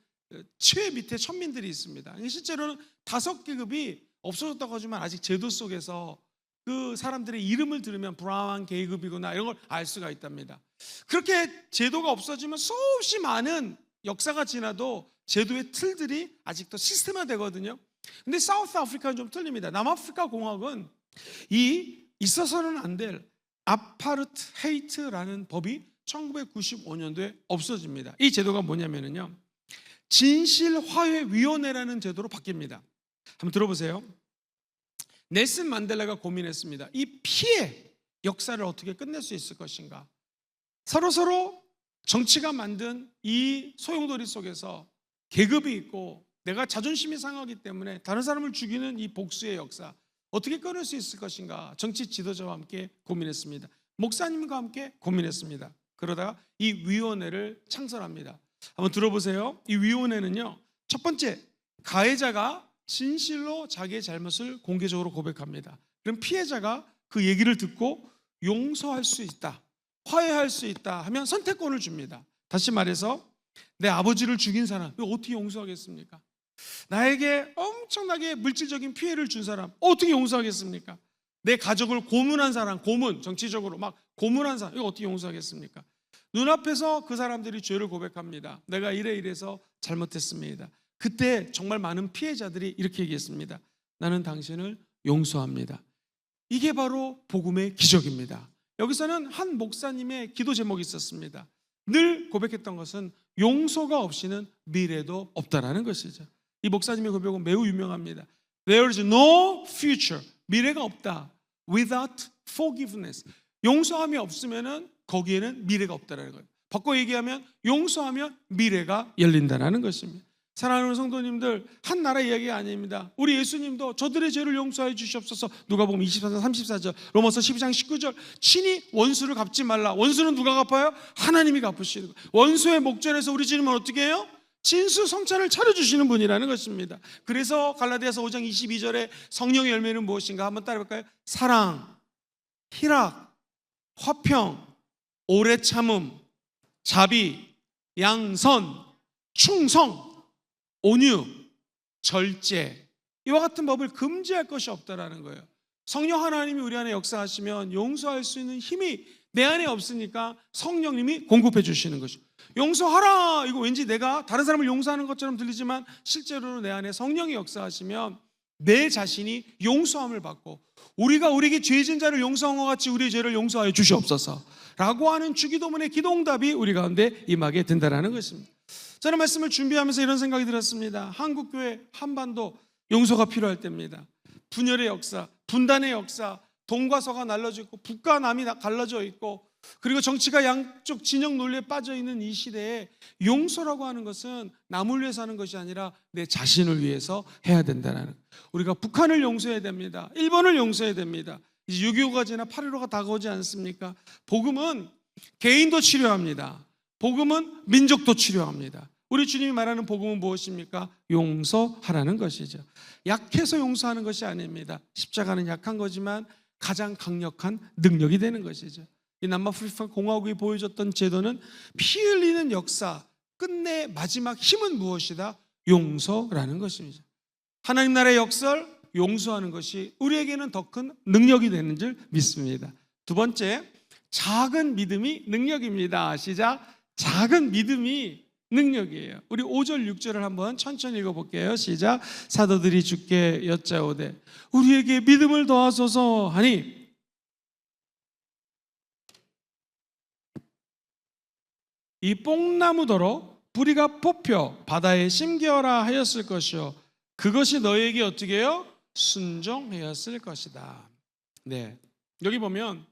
C: 최 밑에 천민들이 있습니다. 실제로는 5계급이 없어졌다고 하지만 아직 제도 속에서 그 사람들의 이름을 들으면 브라운 계급이구나 이런 걸 알 수가 있답니다. 그렇게 제도가 없어지면 수없이 많은 역사가 지나도 제도의 틀들이 아직도 시스템화되거든요. 근데 사우스 아프리카는 좀 틀립니다. 남아프리카 공화국은 있어서는 안 될 아파르트헤이트라는 법이 1995년도에 없어집니다. 이 제도가 뭐냐면요 진실화해위원회라는 제도로 바뀝니다. 한번 들어보세요. 넬슨 만델라가 고민했습니다. 이 피해 역사를 어떻게 끝낼 수 있을 것인가. 서로 정치가 만든 이 소용돌이 속에서 계급이 있고 내가 자존심이 상하기 때문에 다른 사람을 죽이는 이 복수의 역사 어떻게 끊을 수 있을 것인가. 정치 지도자와 함께 고민했습니다. 목사님과 함께 고민했습니다. 그러다가 이 위원회를 창설합니다. 한번 들어보세요. 이 위원회는요 첫 번째, 가해자가 진실로 자기의 잘못을 공개적으로 고백합니다. 그럼 피해자가 그 얘기를 듣고 용서할 수 있다, 화해할 수 있다 하면 선택권을 줍니다. 다시 말해서 내 아버지를 죽인 사람 이거 어떻게 용서하겠습니까? 나에게 엄청나게 물질적인 피해를 준 사람 어떻게 용서하겠습니까? 내 가족을 고문한 사람, 정치적으로 막 고문한 사람 이거 어떻게 용서하겠습니까? 눈앞에서 그 사람들이 죄를 고백합니다. 내가 이래서 잘못했습니다. 그때 정말 많은 피해자들이 이렇게 얘기했습니다. 나는 당신을 용서합니다. 이게 바로 복음의 기적입니다. 여기서는 한 목사님의 기도 제목이 있었습니다. 늘 고백했던 것은 용서가 없이는 미래도 없다라는 것이죠. 이 목사님의 고백은 매우 유명합니다. There is no future, 미래가 없다. Without forgiveness, 용서함이 없으면 거기에는 미래가 없다라는 거예요. 바꿔 얘기하면 용서하면 미래가 열린다라는 것입니다. 사랑하는 성도님들, 한 나라 이야기가 아닙니다. 우리 예수님도 저들의 죄를 용서해 주시옵소서. 누가복음 24장 34절, 로마서 12장 19절, 친히 원수를 갚지 말라. 원수는 누가 갚아요? 하나님이 갚으시는 거예요. 원수의 목전에서 우리 주님은 어떻게 해요? 진수성찬을 차려주시는 분이라는 것입니다. 그래서 갈라디아서 5장 22절에 성령의 열매는 무엇인가 한번 따라해볼까요? 사랑, 희락, 화평, 오래 참음, 자비, 양선, 충성, 온유, 절제, 이와 같은 법을 금지할 것이 없다라는 거예요. 성령 하나님이 우리 안에 역사하시면 용서할 수 있는 힘이 내 안에 없으니까 성령님이 공급해 주시는 것이죠. 용서하라, 이거 왠지 내가 다른 사람을 용서하는 것처럼 들리지만 실제로는 내 안에 성령이 역사하시면 내 자신이 용서함을 받고 우리가 우리에게 죄진 자를 용서한 것 같이 우리의 죄를 용서하여 주시옵소서 라고 하는 주기도문의 기도응답이 우리 가운데 임하게 된다는 것입니다. 저는 말씀을 준비하면서 이런 생각이 들었습니다. 한국교회 한반도 용서가 필요할 때입니다. 분열의 역사, 분단의 역사, 동과 서가 날라져 있고 북과 남이 갈라져 있고 그리고 정치가 양쪽 진영 논리에 빠져 있는 이 시대에 용서라고 하는 것은 남을 위해서 하는 것이 아니라 내 자신을 위해서 해야 된다는, 우리가 북한을 용서해야 됩니다. 일본을 용서해야 됩니다. 이제 6.25가 지나 8.15가 다가오지 않습니까? 복음은 개인도 치료합니다. 복음은 민족도 치료합니다. 우리 주님이 말하는 복음은 무엇입니까? 용서하라는 것이죠. 약해서 용서하는 것이 아닙니다. 십자가는 약한 거지만 가장 강력한 능력이 되는 것이죠. 이 남아프리카 공화국이 보여줬던 제도는 피 흘리는 역사, 끝내 마지막 힘은 무엇이다? 용서라는 것입니다. 하나님 나라의 역사를 용서하는 것이 우리에게는 더 큰 능력이 되는 줄 믿습니다. 두 번째, 작은 믿음이 능력입니다. 시작. 작은 믿음이 능력이에요. 우리 5절 6절을 한번 천천히 읽어볼게요. 시작. 사도들이 주께 여짜오되 우리에게 믿음을 더하소서 하니 이 뽕나무더러 뿌리가 뽑혀 바다에 심겨라 하였을 것이요 그것이 너에게 어떻게 해요? 순종하였을 것이다. 네, 여기 보면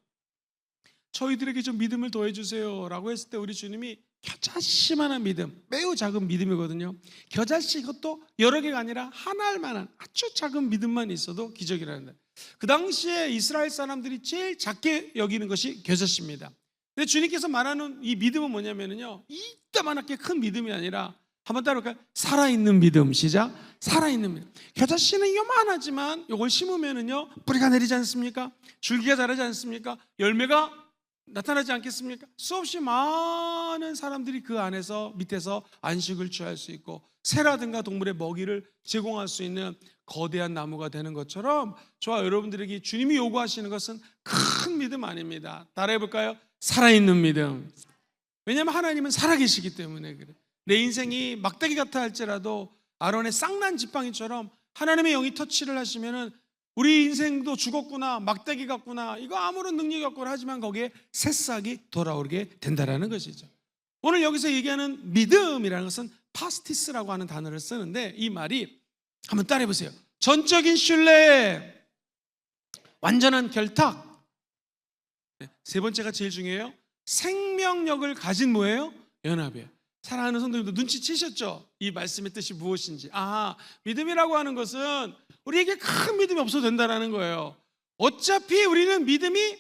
C: 저희들에게 좀 믿음을 더해주세요 라고 했을 때 우리 주님이 겨자씨만한 믿음, 매우 작은 믿음이거든요. 겨자씨 이것도 여러 개가 아니라 하나만한 아주 작은 믿음만 있어도 기적이라는 거예요. 그 당시에 이스라엘 사람들이 제일 작게 여기는 것이 겨자씨입니다. 근데 주님께서 말하는 이 믿음은 뭐냐면요, 이따만하게 큰 믿음이 아니라, 한번 따라볼까요? 살아있는 믿음. 시작. 살아있는 믿음. 겨자씨는 요만하지만 이걸 심으면은요 뿌리가 내리지 않습니까? 줄기가 자라지 않습니까? 열매가 나타나지 않겠습니까? 수없이 많은 사람들이 그 안에서 밑에서 안식을 취할 수 있고 새라든가 동물의 먹이를 제공할 수 있는 거대한 나무가 되는 것처럼 저와 여러분들에게 주님이 요구하시는 것은 큰 믿음 아닙니다. 따라해 볼까요? 살아있는 믿음. 왜냐하면 하나님은 살아계시기 때문에 그래. 내 인생이 막대기 같아 할지라도 아론의 쌍난 지팡이처럼 하나님의 영이 터치를 하시면은 우리 인생도 죽었구나, 막대기 같구나, 이거 아무런 능력이 없구나 하지만 거기에 새싹이 돌아오게 된다라는 것이죠. 오늘 여기서 얘기하는 믿음이라는 것은 파스티스라고 하는 단어를 쓰는데 이 말이 한번 따라해 보세요. 전적인 신뢰, 완전한 결탁. 세 번째가 제일 중요해요. 생명력을 가진 뭐예요? 연합이에요. 사랑하는 성도님도 눈치채셨죠? 이 말씀의 뜻이 무엇인지. 믿음이라고 하는 것은 우리에게 큰 믿음이 없어도 된다는 거예요. 어차피 우리는 믿음이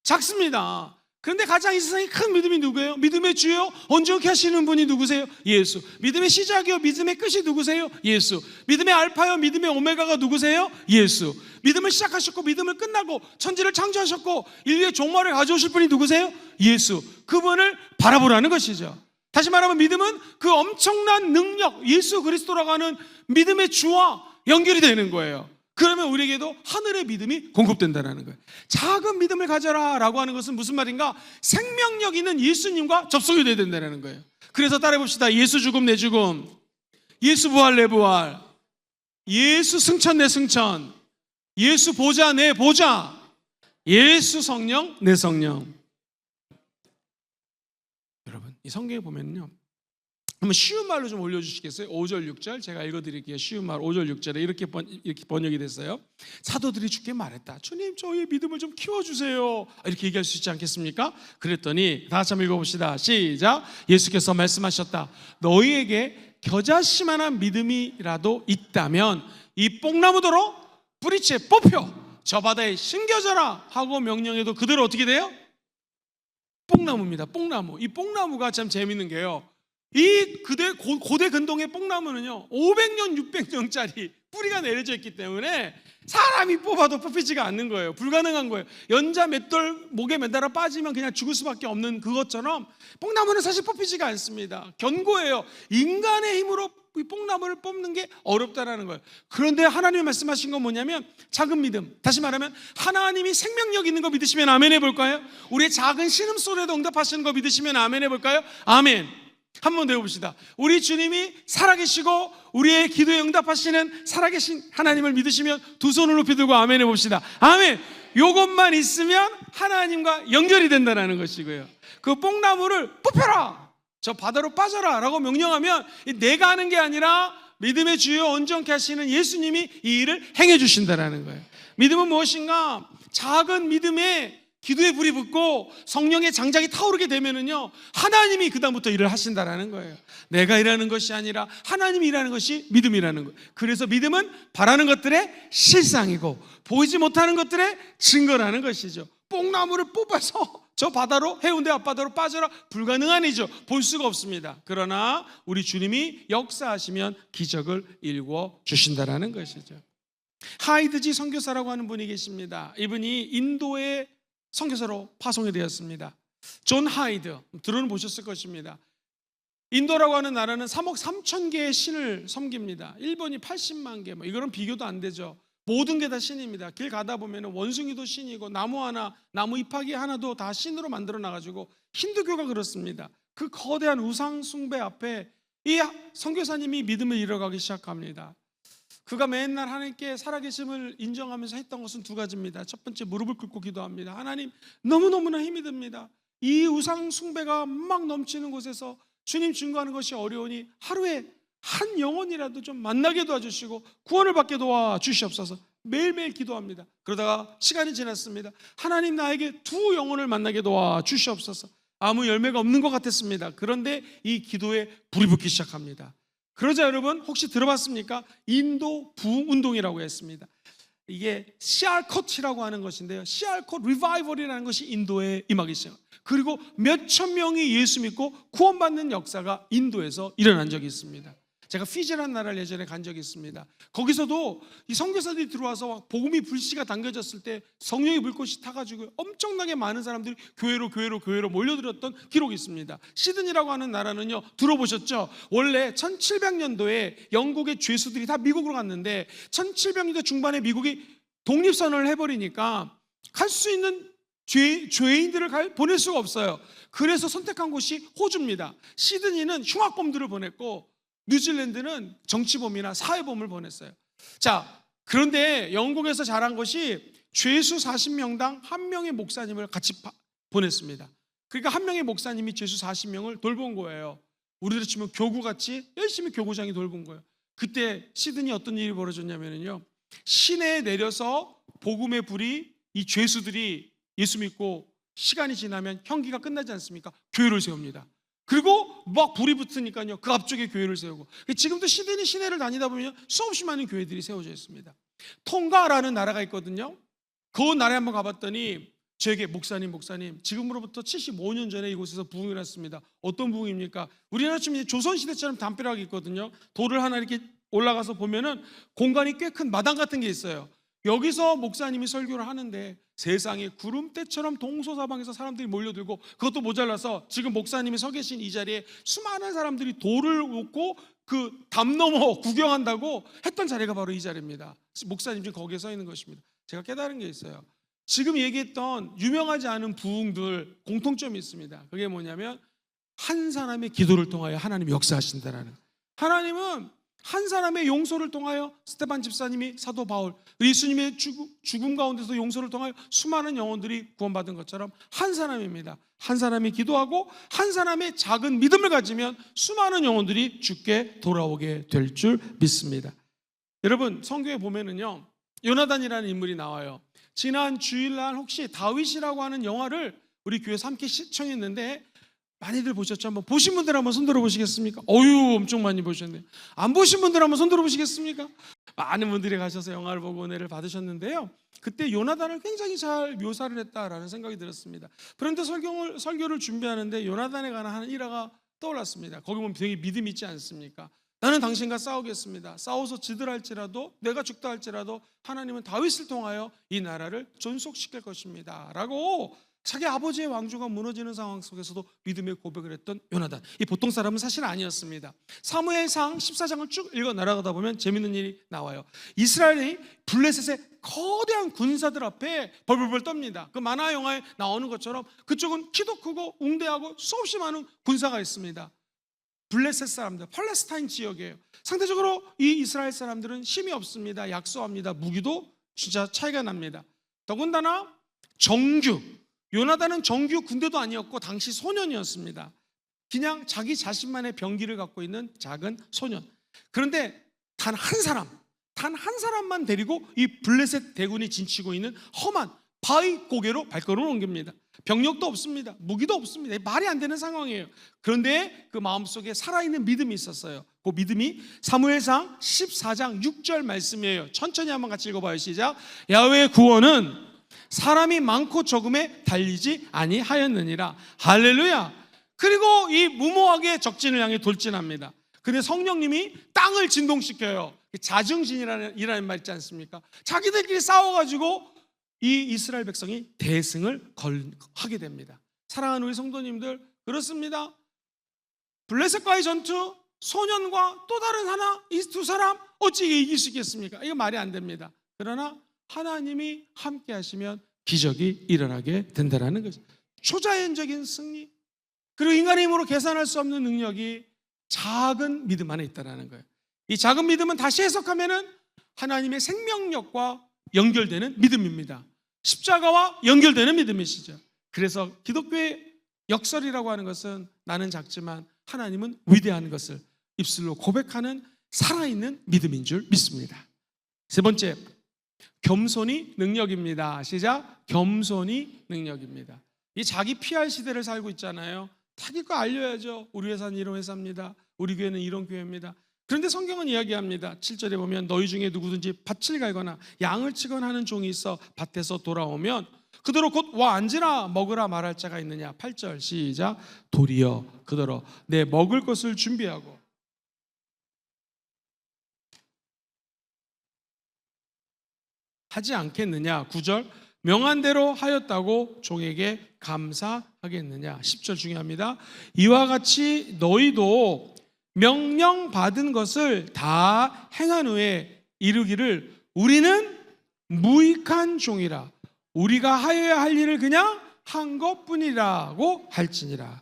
C: 작습니다. 그런데 가장 이 세상에 큰 믿음이 누구예요? 믿음의 주요 온전케 하시는 분이 누구세요? 예수. 믿음의 시작이요 믿음의 끝이 누구세요? 예수. 믿음의 알파요 믿음의 오메가가 누구세요? 예수. 믿음을 시작하셨고 믿음을 끝나고 천지를 창조하셨고 인류의 종말을 가져오실 분이 누구세요? 예수. 그분을 바라보라는 것이죠. 다시 말하면 믿음은 그 엄청난 능력, 예수 그리스도라고 하는 믿음의 주와 연결이 되는 거예요. 그러면 우리에게도 하늘의 믿음이 공급된다는 거예요. 작은 믿음을 가져라 라고 하는 것은 무슨 말인가? 생명력 있는 예수님과 접속이 돼야 된다는 거예요. 그래서 따라해 봅시다. 예수 죽음 내 죽음, 예수 부활 내 부활, 예수 승천 내 승천, 예수 보좌 내 보좌, 예수 성령 내 성령. 여러분 이 성경에 보면요, 한번 쉬운 말로 좀 올려주시겠어요? 5절 6절 제가 읽어드릴게요. 쉬운 말 5절 6절에 이렇게 번역이 됐어요. 사도들이 주께 말했다. 주님 저희의 믿음을 좀 키워주세요. 이렇게 얘기할 수 있지 않겠습니까? 그랬더니 다 같이 한번 읽어봅시다. 시작. 예수께서 말씀하셨다. 너희에게 겨자씨만한 믿음이라도 있다면 이 뽕나무더러 뿌리채 뽑혀 저 바다에 심겨져라 하고 명령해도 그대로 어떻게 돼요? 뽕나무입니다. 뽕나무. 이 뽕나무가 참 재밌는 게요, 이 고대 근동의 뽕나무는요 500년 600년짜리 뿌리가 내려져 있기 때문에 사람이 뽑아도 뽑히지가 않는 거예요. 불가능한 거예요. 연자 맷돌 목에 매달아 빠지면 그냥 죽을 수밖에 없는 그것처럼 뽕나무는 사실 뽑히지가 않습니다. 견고해요. 인간의 힘으로 이 뽕나무를 뽑는 게 어렵다라는 거예요. 그런데 하나님이 말씀하신 건 뭐냐면 작은 믿음. 다시 말하면 하나님이 생명력 있는 거 믿으시면 아멘 해볼까요? 우리의 작은 신음소리에도 응답하시는 거 믿으시면 아멘 해볼까요? 아멘. 한번 더 해봅시다. 우리 주님이 살아계시고 우리의 기도에 응답하시는 살아계신 하나님을 믿으시면 두 손을 높이 들고 아멘 해봅시다. 아멘. 요것만 있으면 하나님과 연결이 된다는 것이고요. 그 뽕나무를 뽑혀라, 저 바다로 빠져라 라고 명령하면 내가 하는 게 아니라 믿음의 주요 온전케 하시는 예수님이 이 일을 행해 주신다는 거예요. 믿음은 무엇인가? 작은 믿음에 기도의 불이 붙고 성령의 장작이 타오르게 되면은요 하나님이 그다음부터 일을 하신다라는 거예요. 내가 일하는 것이 아니라 하나님이 일하는 것이 믿음이라는 거예요. 그래서 믿음은 바라는 것들의 실상이고 보이지 못하는 것들의 증거라는 것이죠. 뽕나무를 뽑아서 저 바다로, 해운대 앞바다로 빠져라, 불가능한 일이죠. 볼 수가 없습니다. 그러나 우리 주님이 역사하시면 기적을 일궈 주신다라는 것이죠. 하이드지 선교사라고 하는 분이 계십니다. 이분이 인도의 선교사로 파송이 되었습니다. 존 하이드, 들어는 보셨을 것입니다. 인도라고 하는 나라는 3억 3천 개의 신을 섬깁니다. 일본이 80만 개, 이거는 비교도 안 되죠. 모든 게 다 신입니다. 길 가다 보면 원숭이도 신이고 나무 하나, 나무 잎사귀 하나도 다 신으로 만들어 놔가지고 힌두교가 그렇습니다. 그 거대한 우상 숭배 앞에 이 선교사님이 믿음을 잃어가기 시작합니다. 그가 맨날 하나님께 살아계심을 인정하면서 했던 것은 두 가지입니다. 첫 번째, 무릎을 꿇고 기도합니다. 하나님, 너무너무나 힘이 듭니다. 이 우상 숭배가 막 넘치는 곳에서 주님 증거하는 것이 어려우니 하루에 한 영혼이라도 좀 만나게 도와주시고 구원을 받게 도와주시옵소서. 매일매일 기도합니다. 그러다가 시간이 지났습니다. 하나님, 나에게 두 영혼을 만나게 도와주시옵소서. 아무 열매가 없는 것 같았습니다. 그런데 이 기도에 불이 붙기 시작합니다. 그러자 여러분, 혹시 들어봤습니까? 인도 부흥운동이라고 했습니다. 이게 시알콧이라고 하는 것인데요, 시알콧 리바이벌이라는 것이 인도에 임하기 시작. 그리고 몇천 명이 예수 믿고 구원받는 역사가 인도에서 일어난 적이 있습니다. 제가 피지라는 나라를 예전에 간 적이 있습니다. 거기서도 이 선교사들이 들어와서 복음이 불씨가 당겨졌을 때 성령의 불꽃이 타가지고 엄청나게 많은 사람들이 교회로 몰려들었던 기록이 있습니다. 시드니라고 하는 나라는요, 들어보셨죠? 원래 1700년도에 영국의 죄수들이 다 미국으로 갔는데 1700년대 중반에 미국이 독립선언을 해버리니까 갈 수 있는 죄인들을 보낼 수가 없어요. 그래서 선택한 곳이 호주입니다. 시드니는 흉악범들을 보냈고 뉴질랜드는 정치범이나 사회범을 보냈어요. 자, 그런데 영국에서 잘한 것이 죄수 40명당 한 명의 목사님을 같이 보냈습니다. 그러니까 한 명의 목사님이 죄수 40명을 돌본 거예요. 우리로 치면 교구같이 열심히 교구장이 돌본 거예요. 그때 시드니 어떤 일이 벌어졌냐면요, 시내에 내려서 복음의 불이, 이 죄수들이 예수 믿고 시간이 지나면 형기가 끝나지 않습니까? 교회를 세웁니다. 그리고 막 불이 붙으니까요, 그 앞쪽에 교회를 세우고, 지금도 시드니 시내를 다니다 보면 수없이 많은 교회들이 세워져 있습니다. 통가라는 나라가 있거든요. 그 나라에 한번 가봤더니 저에게 목사님 지금으로부터 75년 전에 이곳에서 부흥이 났습니다. 어떤 부흥입니까? 우리나라 지금 조선시대처럼 담벼락이 있거든요. 돌을 하나 이렇게 올라가서 보면은 공간이 꽤 큰 마당 같은 게 있어요. 여기서 목사님이 설교를 하는데 세상에 구름대처럼 동서사방에서 사람들이 몰려들고, 그것도 모자라서 지금 목사님이 서 계신 이 자리에 수많은 사람들이 돌을 놓고 그 담 넘어 구경한다고 했던 자리가 바로 이 자리입니다. 목사님 지금 거기에 서 있는 것입니다. 제가 깨달은 게 있어요. 지금 얘기했던 유명하지 않은 부흥들 공통점이 있습니다. 그게 뭐냐면 한 사람의 기도를 통하여 하나님이 역사하신다라는, 하나님은 한 사람의 용서를 통하여 스테반 집사님이 사도 바울, 예수님의 죽음 가운데서 용서를 통하여 수많은 영혼들이 구원받은 것처럼 한 사람입니다. 한 사람이 기도하고 한 사람의 작은 믿음을 가지면 수많은 영혼들이 주께 돌아오게 될 줄 믿습니다. 여러분, 성경에 보면은요, 요나단이라는 인물이 나와요. 지난 주일날 혹시 다윗이라고 하는 영화를 우리 교회에서 함께 시청했는데 많이들 보셨죠? 한번 보신 분들 한번 손 들어보시겠습니까? 어유, 엄청 많이 보셨네요. 안 보신 분들 한번 손 들어보시겠습니까? 많은 분들이 가셔서 영화를 보고 은혜를 받으셨는데요, 그때 요나단을 굉장히 잘 묘사를 했다라는 생각이 들었습니다. 그런데 설교를 준비하는데 요나단에 관한 한 일화가 떠올랐습니다. 거기 보면 되게 믿음이 있지 않습니까? 나는 당신과 싸우겠습니다. 싸워서 지더랄지라도, 내가 죽다 할지라도 하나님은 다윗을 통하여 이 나라를 존속시킬 것입니다 라고 자기 아버지의 왕조가 무너지는 상황 속에서도 믿음의 고백을 했던 요나단. 이 보통 사람은 사실 아니었습니다. 사무엘상 14장을 쭉 읽어 나아가다 보면 재밌는 일이 나와요. 이스라엘이 블레셋의 거대한 군사들 앞에 벌벌벌 떱니다. 그 만화 영화에 나오는 것처럼 그쪽은 키도 크고 웅대하고 수없이 많은 군사가 있습니다. 블레셋 사람들, 팔레스타인 지역이에요. 상대적으로 이 이스라엘 사람들은 힘이 없습니다. 약소합니다. 무기도 진짜 차이가 납니다. 더군다나 요나단은 정규 군대도 아니었고 당시 소년이었습니다. 그냥 자기 자신만의 병기를 갖고 있는 작은 소년. 그런데 단 한 사람만 데리고 이 블레셋 대군이 진치고 있는 험한 바위 고개로 발걸음을 옮깁니다. 병력도 없습니다. 무기도 없습니다. 말이 안 되는 상황이에요. 그런데 그 마음속에 살아있는 믿음이 있었어요. 그 믿음이 사무엘상 14장 6절 말씀이에요. 천천히 한번 같이 읽어봐요. 시작. 야훼의 구원은 사람이 많고 적음에 달리지 아니하였느니라. 할렐루야. 그리고 이 무모하게 적진을 향해 돌진합니다. 근데 성령님이 땅을 진동시켜요. 자증진이라는 말 있지 않습니까? 자기들끼리 싸워가지고 이 이스라엘 백성이 대승을 하게 됩니다. 사랑하는 우리 성도님들, 그렇습니다. 블레셋과의 전투, 소년과 또 다른 하나, 이 두 사람 어찌 이길 수 있겠습니까? 이거 말이 안 됩니다. 그러나 하나님이 함께 하시면 기적이 일어나게 된다는 거죠. 초자연적인 승리, 그리고 인간의 힘으로 계산할 수 없는 능력이 작은 믿음 안에 있다는 거예요. 이 작은 믿음은 다시 해석하면은 하나님의 생명력과 연결되는 믿음입니다. 십자가와 연결되는 믿음이시죠. 그래서 기독교의 역설이라고 하는 것은 나는 작지만 하나님은 위대한 것을 입술로 고백하는 살아있는 믿음인 줄 믿습니다. 세 번째, 겸손이 능력입니다. 시작. 겸손이 능력입니다. 이 자기 PR 시대를 살고 있잖아요. 자기 거 알려야죠. 우리 회사는 이런 회사입니다. 우리 교회는 이런 교회입니다. 그런데 성경은 이야기합니다. 7절에 보면 너희 중에 누구든지 밭을 갈거나 양을 치거나 하는 종이 있어 밭에서 돌아오면 그대로 곧 와 앉으라 먹으라 말할 자가 있느냐. 8절 시작. 도리어 그대로 내 먹을 것을 준비하고 하지 않겠느냐. 9절 명한 대로 하였다고 종에게 감사하겠느냐. 10절 중요합니다. 이와 같이 너희도 명령받은 것을 다 행한 후에 이르기를 우리는 무익한 종이라 우리가 하여야 할 일을 그냥 한 것뿐이라고 할지니라.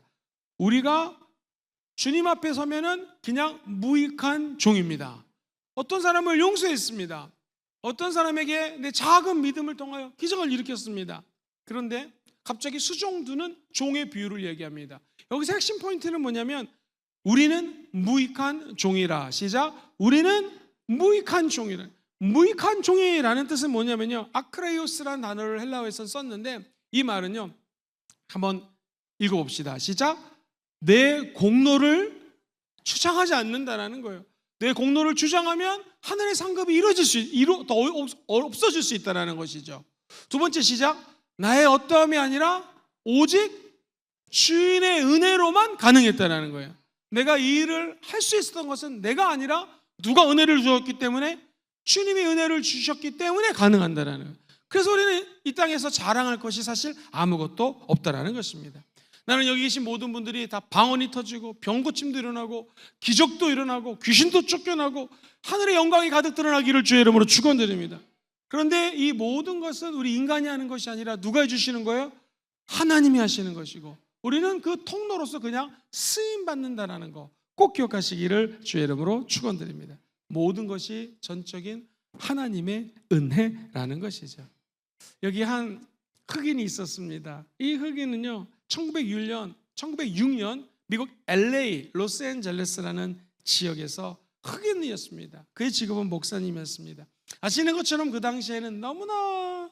C: 우리가 주님 앞에 서면은 그냥 무익한 종입니다. 어떤 사람을 용서했습니다. 어떤 사람에게 내 작은 믿음을 통하여 기적을 일으켰습니다. 그런데 갑자기 수종두는 종의 비유를 얘기합니다. 여기서 핵심 포인트는 뭐냐면 우리는 무익한 종이라. 시작. 우리는 무익한 종이라. 무익한 종이라는 뜻은 뭐냐면요, 아크레이오스라는 단어를 헬라어에서 썼는데 이 말은요, 한번 읽어봅시다. 시작. 내 공로를 주장하지 않는다라는 거예요. 내 공로를 주장하면 하늘의 상급이 없어질 수 있다는 것이죠. 두 번째 시작. 나의 어떠함이 아니라 오직 주인의 은혜로만 가능했다는 거예요. 내가 이 일을 할 수 있었던 것은 내가 아니라 누가 은혜를 주었기 때문에, 주님이 은혜를 주셨기 때문에 가능한다라는 거예요. 그래서 우리는 이 땅에서 자랑할 것이 사실 아무것도 없다라는 것입니다. 나는 여기 계신 모든 분들이 다 방언이 터지고 병고침도 일어나고 기적도 일어나고 귀신도 쫓겨나고 하늘의 영광이 가득 드러나기를 주의 이름으로 축원드립니다. 그런데 이 모든 것은 우리 인간이 하는 것이 아니라 누가 해주시는 거예요? 하나님이 하시는 것이고 우리는 그 통로로서 그냥 쓰임받는다는 거 꼭 기억하시기를 주의 이름으로 축원드립니다. 모든 것이 전적인 하나님의 은혜라는 것이죠. 여기 한 흑인이 있었습니다. 이 흑인은요 1906년 미국 LA 로스앤젤레스라는 지역에서 흑인이었습니다. 그의 직업은 목사님이었습니다. 아시는 것처럼 그 당시에는 너무나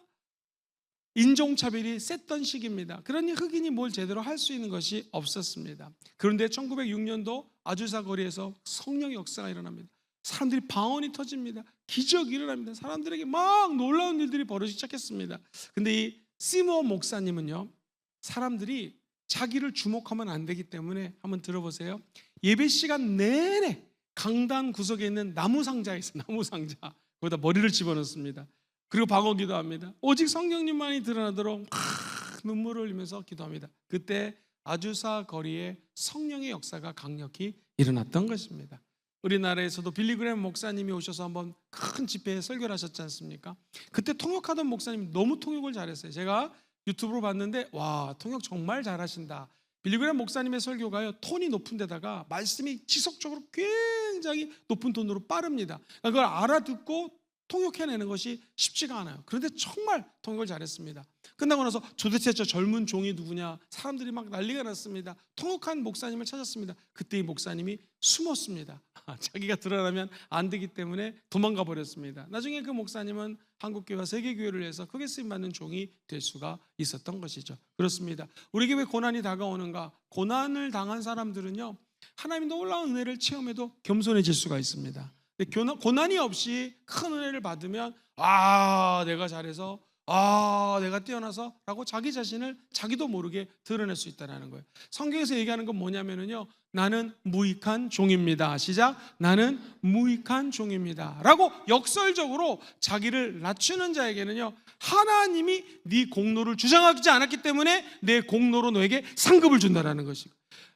C: 인종차별이 셌던 시기입니다. 그러니 흑인이 뭘 제대로 할 수 있는 것이 없었습니다. 그런데 1906년도 아주사 거리에서 성령의 역사가 일어납니다. 사람들이 방언이 터집니다. 기적이 일어납니다. 사람들에게 막 놀라운 일들이 벌어지기 시작했습니다. 근데 이 시므온 목사님은요, 사람들이 자기를 주목하면 안 되기 때문에 한번 들어보세요. 예배 시간 내내 강단 구석에 있는 나무 상자에 있어요. 나무 상자. 거기다 머리를 집어넣습니다. 그리고 방언 기도합니다. 오직 성령님만이 드러나도록 눈물을 흘리면서 기도합니다. 그때 아주사 거리에 성령의 역사가 강력히 일어났던 것입니다. 우리나라에서도 빌리그램 목사님이 오셔서 한번 큰 집회에 설교를 하셨지 않습니까? 그때 통역하던 목사님이 너무 통역을 잘했어요. 제가 유튜브로 봤는데 와, 통역 정말 잘하신다. 빌리그램 목사님의 설교가요, 톤이 높은 데다가 말씀이 지속적으로 굉장히 높은 톤으로 빠릅니다. 그걸 알아듣고 통역해내는 것이 쉽지가 않아요. 그런데 정말 통역을 잘했습니다. 끝나고 나서 도대체 저 젊은 종이 누구냐, 사람들이 막 난리가 났습니다. 통역한 목사님을 찾았습니다. 그때 이 목사님이 숨었습니다. 자기가 드러나면 안 되기 때문에 도망가 버렸습니다. 나중에 그 목사님은 한국교회와 세계교회를 위해서 크게 쓰임받는 종이 될 수가 있었던 것이죠. 그렇습니다. 우리에게 왜 고난이 다가오는가? 고난을 당한 사람들은요, 하나님의 놀라운 은혜를 체험해도 겸손해질 수가 있습니다. 고난이 없이 큰 은혜를 받으면 내가 잘해서 내가 뛰어나서 라고 자기 자신을 자기도 모르게 드러낼 수 있다는 거예요. 성경에서 얘기하는 건 뭐냐면요, 나는 무익한 종입니다. 시작. 나는 무익한 종입니다 라고 역설적으로 자기를 낮추는 자에게는요, 하나님이 네 공로를 주장하지 않았기 때문에 내 공로로 너에게 상급을 준다는 것이고,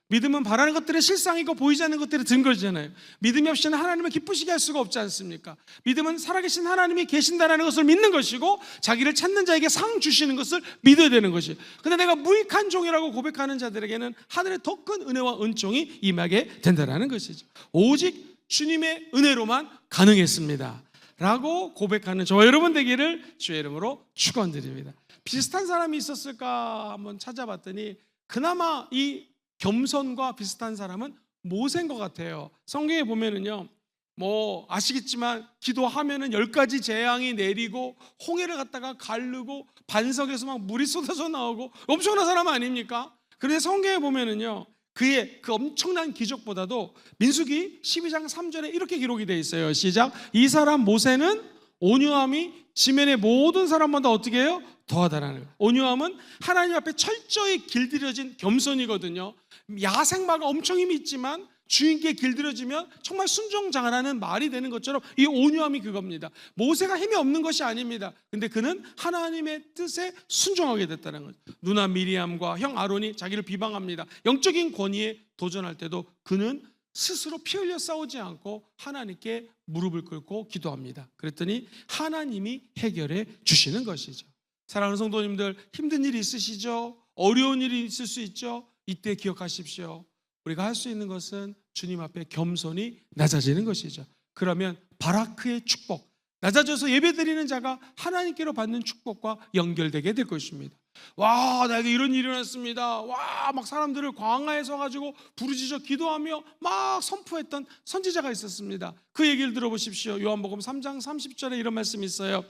C: 믿음은 바라는 것들의 실상이고 보이지 않는 것들의 증거잖아요. 믿음이 없이는 하나님을 기쁘시게 할 수가 없지 않습니까? 믿음은 살아계신 하나님이 계신다는 것을 믿는 것이고 자기를 찾는 자에게 상 주시는 것을 믿어야 되는 것이에요. 그런데 내가 무익한 종이라고 고백하는 자들에게는 하늘의 더 큰 은혜와 은총이 임하게 된다는 것이죠. 오직 주님의 은혜로만 가능했습니다 라고 고백하는 저와 여러분 되기를 주의 이름으로 축원드립니다. 비슷한 사람이 있었을까 한번 찾아봤더니 그나마 이 겸손과 비슷한 사람은 모세인 것 같아요. 성경에 보면은요, 뭐 아시겠지만 기도하면은 10가지 재앙이 내리고 홍해를 갖다가 가르고 반석에서 막 물이 쏟아져 나오고 엄청난 사람 아닙니까? 그런데 성경에 보면은요, 그의 그 엄청난 기적보다도 민수기 12장 3절에 이렇게 기록이 되어 있어요. 시작. 이 사람 모세는 온유함이 지면의 모든 사람보다 어떻게 해요? 더하다라는 거예요. 온유함은 하나님 앞에 철저히 길들여진 겸손이거든요. 야생마가 엄청 힘이 있지만 주인께 길들여지면 정말 순종장하라는 말이 되는 것처럼 이 온유함이 그겁니다. 모세가 힘이 없는 것이 아닙니다. 근데 그는 하나님의 뜻에 순종하게 됐다는 거죠. 누나 미리암과 형 아론이 자기를 비방합니다. 영적인 권위에 도전할 때도 그는 스스로 피 흘려 싸우지 않고 하나님께 무릎을 꿇고 기도합니다. 그랬더니 하나님이 해결해 주시는 것이죠. 사랑하는 성도님들, 힘든 일이 있으시죠? 어려운 일이 있을 수 있죠? 이때 기억하십시오. 우리가 할 수 있는 것은 주님 앞에 겸손히 낮아지는 것이죠. 그러면 바라크의 축복, 낮아져서 예배드리는 자가 하나님께로 받는 축복과 연결되게 될 것입니다. 와, 나에게 이런 일이 일어났습니다. 와, 막 사람들을 광야에 서가지고 부르짖어 기도하며 막 선포했던 선지자가 있었습니다. 그 얘기를 들어보십시오. 요한복음 3장 30절에 이런 말씀이 있어요.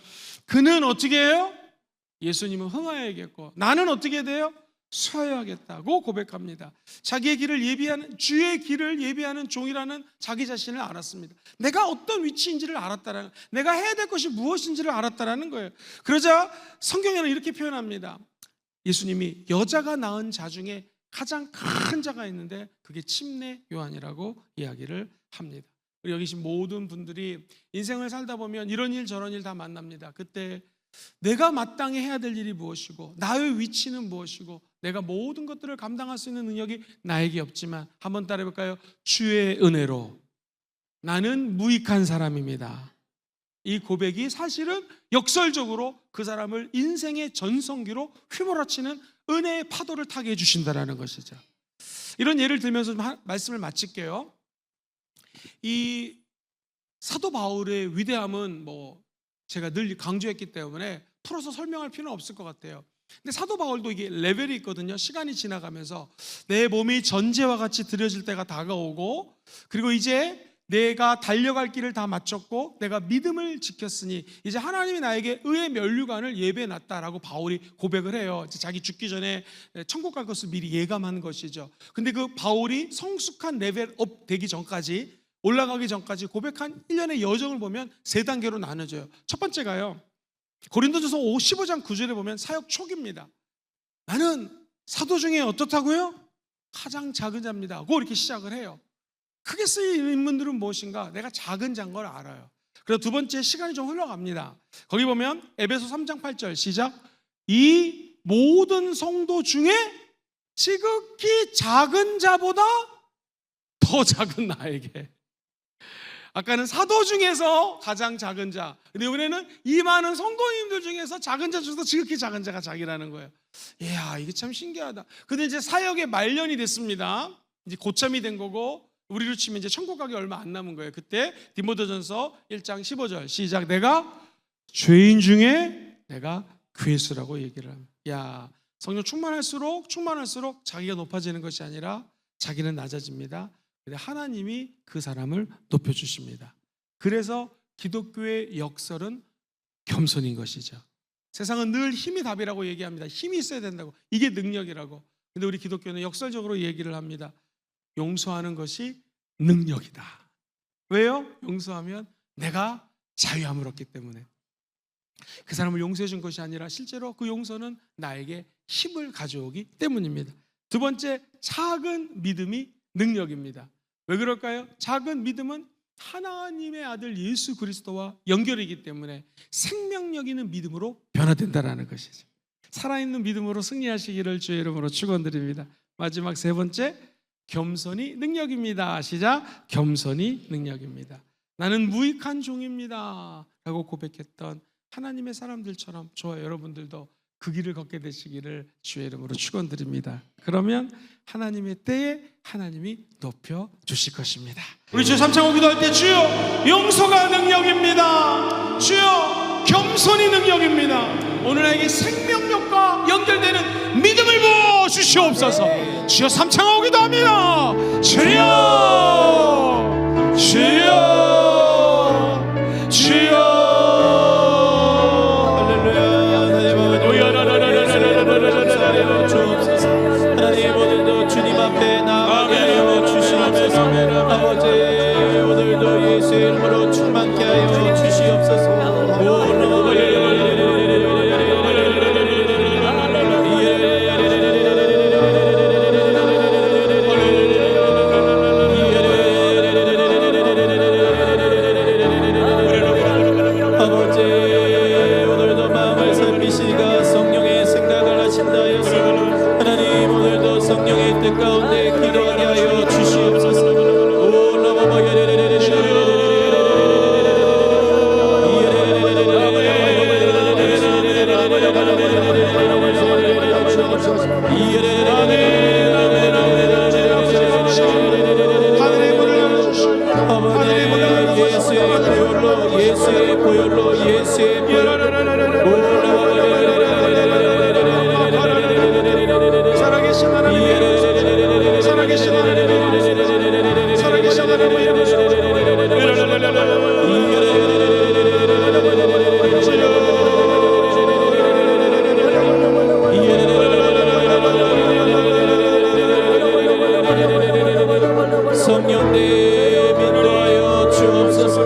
C: 그는 어떻게 해요? 예수님은 흥하여야겠고 나는 어떻게 돼요? 서야겠다고 고백합니다. 자기의 길을 예비하는, 주의 길을 예비하는 종이라는 자기 자신을 알았습니다. 내가 어떤 위치인지를 알았다라는, 내가 해야 될 것이 무엇인지를 알았다라는 거예요. 그러자 성경에는 이렇게 표현합니다. 예수님이 여자가 낳은 자 중에 가장 큰 자가 있는데 그게 침례 요한이라고 이야기를 합니다. 여기 계신 모든 분들이 인생을 살다 보면 이런 일 저런 일 다 만납니다. 그때 내가 마땅히 해야 될 일이 무엇이고 나의 위치는 무엇이고 내가 모든 것들을 감당할 수 있는 능력이 나에게 없지만, 한번 따라해볼까요? 주의 은혜로 나는 무익한 사람입니다. 이 고백이 사실은 역설적으로 그 사람을 인생의 전성기로 휘몰아치는 은혜의 파도를 타게 해주신다는 것이죠. 이런 예를 들면서 말씀을 마칠게요. 이 사도 바울의 위대함은 뭐 제가 늘 강조했기 때문에 풀어서 설명할 필요는 없을 것 같아요. 근데 사도 바울도 이게 레벨이 있거든요. 시간이 지나가면서 내 몸이 전제와 같이 들여질 때가 다가오고, 그리고 이제 내가 달려갈 길을 다 마쳤고 내가 믿음을 지켰으니 이제 하나님이 나에게 의의 면류관을 예배해놨다라고 바울이 고백을 해요. 자기 죽기 전에 천국 갈 것을 미리 예감한 것이죠. 근데 그 바울이 성숙한 레벨업 되기 전까지, 올라가기 전까지 고백한 1년의 여정을 보면 3단계로 나눠져요. 첫 번째가요, 고린도전서 15장 9절에 보면 사역 초기입니다. 나는 사도 중에 어떻다고요? 가장 작은 자입니다. 고 이렇게 시작을 해요. 크게 쓰인 인물들은 무엇인가? 내가 작은 자인 걸 알아요. 그리고 두 번째, 시간이 좀 흘러갑니다. 거기 보면 에베소 3장 8절 시작. 이 모든 성도 중에 지극히 작은 자보다 더 작은 나에게. 아까는 사도 중에서 가장 작은 자, 근데 이번에는 이 많은 성도님들 중에서 작은 자 중에서 지극히 작은 자가 자기라는 거예요. 이야, 이게 참 신기하다. 근데 이제 사역의 말년이 됐습니다. 이제 고참이 된 거고, 우리로 치면 이제 천국 가기 얼마 안 남은 거예요. 그때 디모데전서 1장 15절 시작. 내가 죄인 중에 내가 괴수라고 얘기를 합니다. 야, 성령 충만할수록 자기가 높아지는 것이 아니라 자기는 낮아집니다. 근데 하나님이 그 사람을 높여주십니다. 그래서 기독교의 역설은 겸손인 것이죠. 세상은 늘 힘이 답이라고 얘기합니다. 힘이 있어야 된다고, 이게 능력이라고. 근데 우리 기독교는 역설적으로 얘기를 합니다. 용서하는 것이 능력이다. 왜요? 용서하면 내가 자유함을 얻기 때문에. 그 사람을 용서해 준 것이 아니라 실제로 그 용서는 나에게 힘을 가져오기 때문입니다. 두 번째, 작은 믿음이 능력입니다. 왜 그럴까요? 작은 믿음은 하나님의 아들 예수 그리스도와 연결이기 때문에 생명력 있는 믿음으로 변화된다는 것이죠. 살아있는 믿음으로 승리하시기를 주의 이름으로 축원드립니다. 마지막 세 번째, 겸손이 능력입니다. 시작. 겸손이 능력입니다. 나는 무익한 종입니다 라고 고백했던 하나님의 사람들처럼 저와 여러분들도 그 길을 걷게 되시기를 주의 이름으로 축원드립니다. 그러면 하나님의 때에 하나님이 높여주실 것입니다. 우리 주 3창 기도할 때 주여 용서가 능력입니다. 주여 겸손이 능력입니다. 오늘 나에게 생명력과 연결되는 믿음을 주시옵소서. 주여 삼창하오기도 합니다. 주여 주여 주여.
A: 하나님 오늘도 주님 앞에 나아가게 하여 주시옵소서. 아버지 오늘도 예수의 이름으로 충만케 하여 주시옵소서. 아버지 오늘도 마음을 살피시가 성령의 생각을 하신다 하여서 하나님 오늘도 성령의 뜻 가운데 기도하게 하여 주시옵소서. 예수의 보혈로 예수의 보혈로
C: 살아계신 하나님, 살아계신 하나님, 살아계신 하나님.
A: 성령님 인도하여 주옵소서.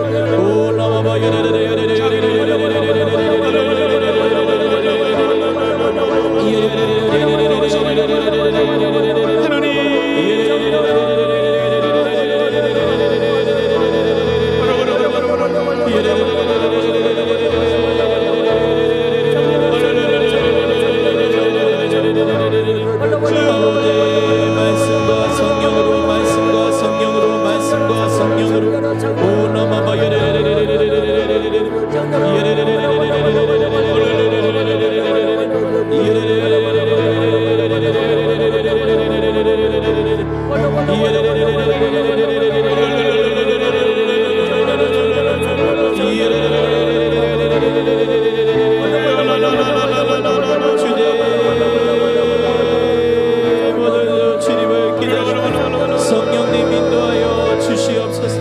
A: 말씀과 성령으로 말씀과 성령으로 말씀과 성령으로 성령님 인도하여 주시옵소서.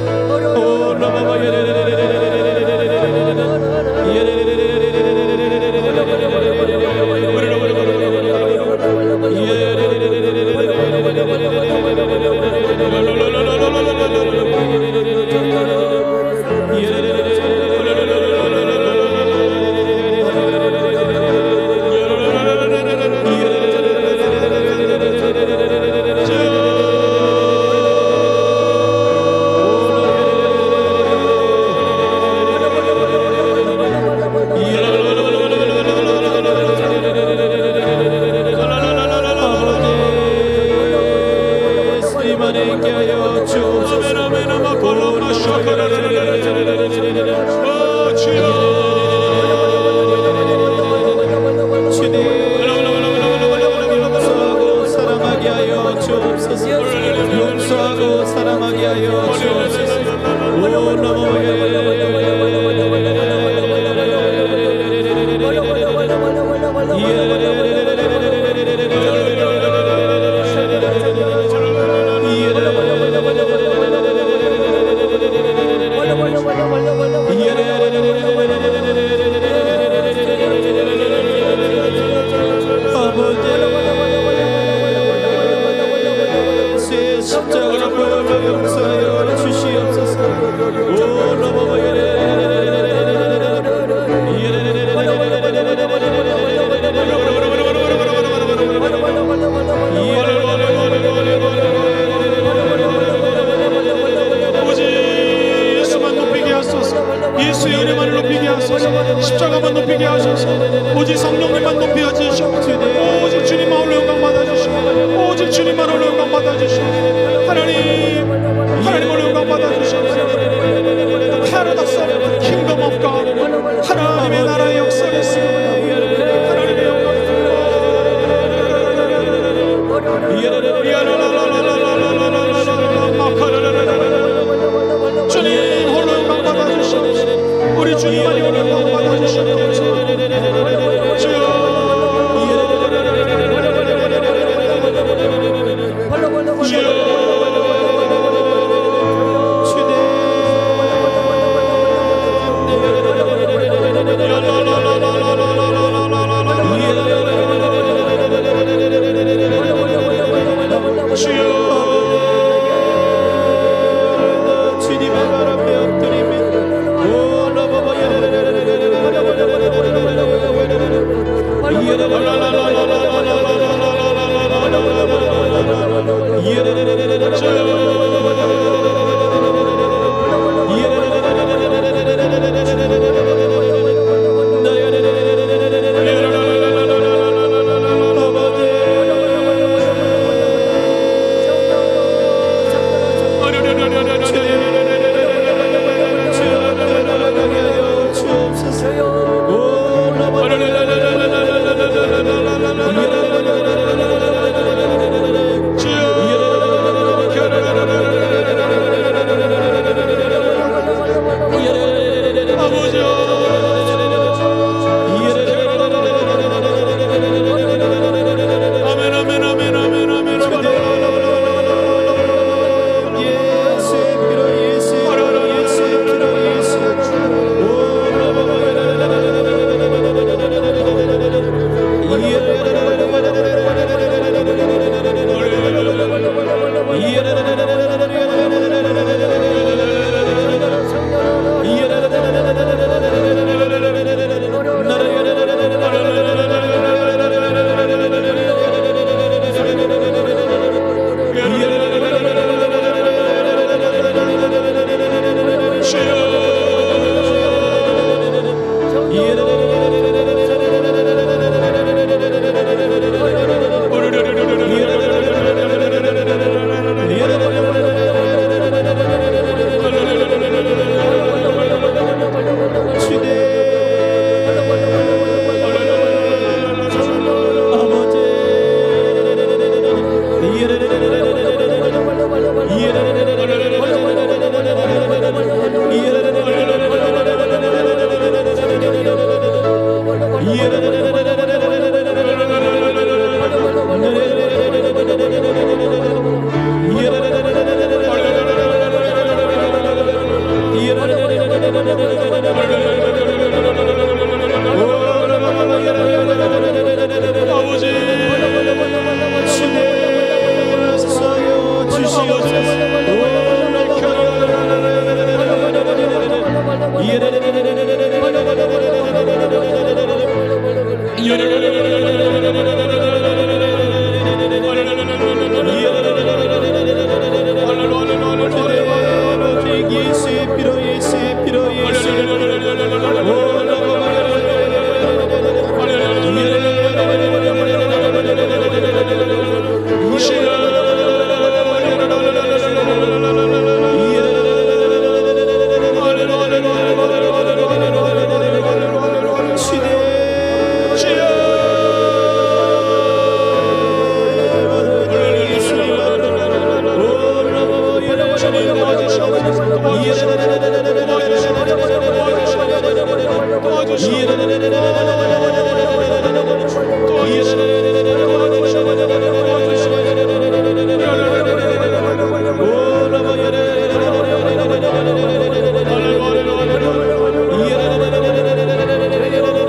A: 용서하고 사랑하게 하여 주옵소서. 용서하고 사랑하게 하여 주옵소서. 십자가로 보혈로 용서하여 주시옵소서.
C: 예수만 높이게 하소서. 예수의 이름만을 높이게 하소서. 십자가만 높이게 하소서. 오직 성령님만 높이 하시옵소서. 오직 주님만 홀로 영광 받아주시옵소서. 오직 주님만 홀로 영광 받아주시옵소서. 하나님 홀로 영광 받아주시옵소서. Paradox of the Kingdom of God. 하나님의 나라의 역사를 하나님의 영광. 주님 홀로 영광 받아주시옵소서. 우리 주님만이 홀로 영광 받아주시옵소서. 주여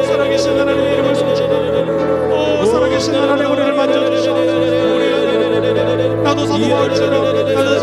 C: 살아계신 하나님의 이름을 송축하고 살아계신 하나님 우리를 만져주시고 나도 사도 바울처럼 나도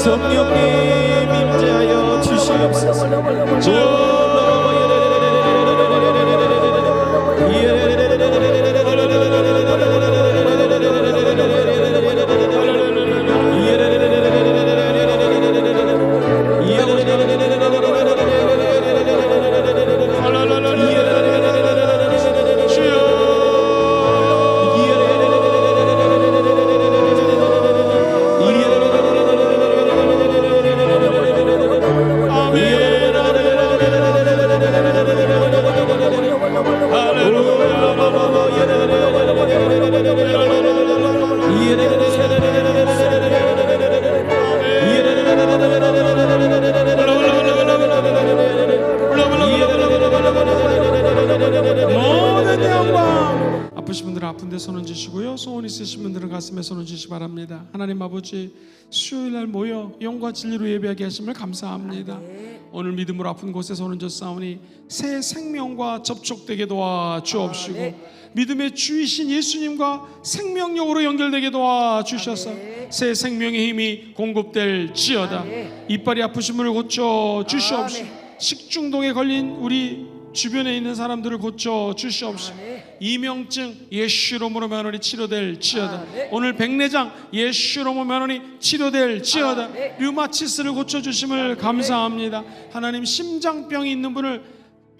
A: 성령님 임재하여 주시옵소서.
C: 아프신 분들은 아픈 데 손을 주시고요, 소원 있으신 분들은 가슴에 손을 주시기 바랍니다. 하나님 아버지, 수요일날 모여 영과 진리로 예배하게 하심을 감사합니다. 오늘 믿음으로 아픈 곳에 손을 줬사오니 새 생명과 접촉되게 도와 주옵시고 믿음의 주이신 예수님과 생명력으로 연결되게 도와 주셔서 새 생명의 힘이 공급될 지어다. 이빨이 아프신 분을 고쳐 주시옵시고, 식중독에 걸린 우리 주변에 있는 사람들을 고쳐 주시옵시고, 이명증 예수 이름으로 면허니 치료될 지어다. 오늘 백내장 예수 이름으로 면허니 치료될 지어다. 류마티스를 고쳐 주심을 감사합니다. 하나님, 심장병이 있는 분을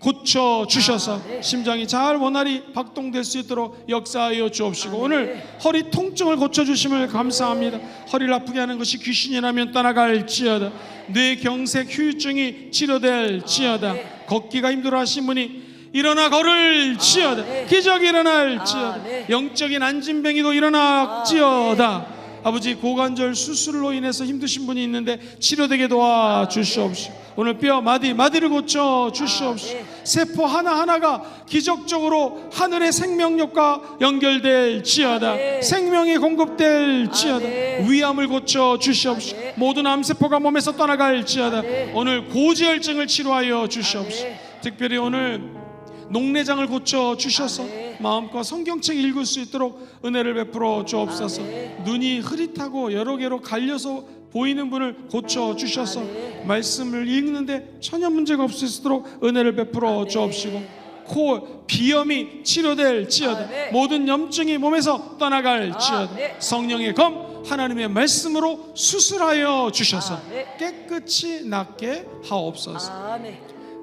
C: 고쳐 주셔서 심장이 잘 원활히 박동될 수 있도록 역사하여 주옵시고 오늘 허리 통증을 고쳐 주심을 감사합니다. 허리를 아프게 하는 것이 귀신이라면 떠나갈지어다. 뇌경색 후유증이 치료될지어다. 걷기가 힘들어 하신 분이 일어나 걸을지어다. 기적이 일어날지어다. 영적인 안진뱅이도 일어날지어다. 아버지, 고관절 수술로 인해서 힘드신 분이 있는데 치료되게 도와주시옵시고 오늘 뼈 마디를 고쳐 주시옵시고 세포 하나하나가 기적적으로 하늘의 생명력과 연결될지어다. 생명이 공급될지어다. 위암을 고쳐 주시옵시고 모든 암세포가 몸에서 떠나갈지어다. 오늘 고지혈증을 치료하여 주시옵시고 특별히 오늘 녹내장을 고쳐 주셔서 마음껏 성경책 읽을 수 있도록 은혜를 베풀어 주옵소서. 눈이 흐릿하고 여러 개로 갈려서 보이는 분을 고쳐 주셔서 말씀을 읽는데 전혀 문제가 없을 수 있도록 은혜를 베풀어 주옵시고 코 비염이 치료될지어다. 모든 염증이 몸에서 떠나갈지어다. 성령의 검 하나님의 말씀으로 수술하여 주셔서 깨끗이 낫게 하옵소서.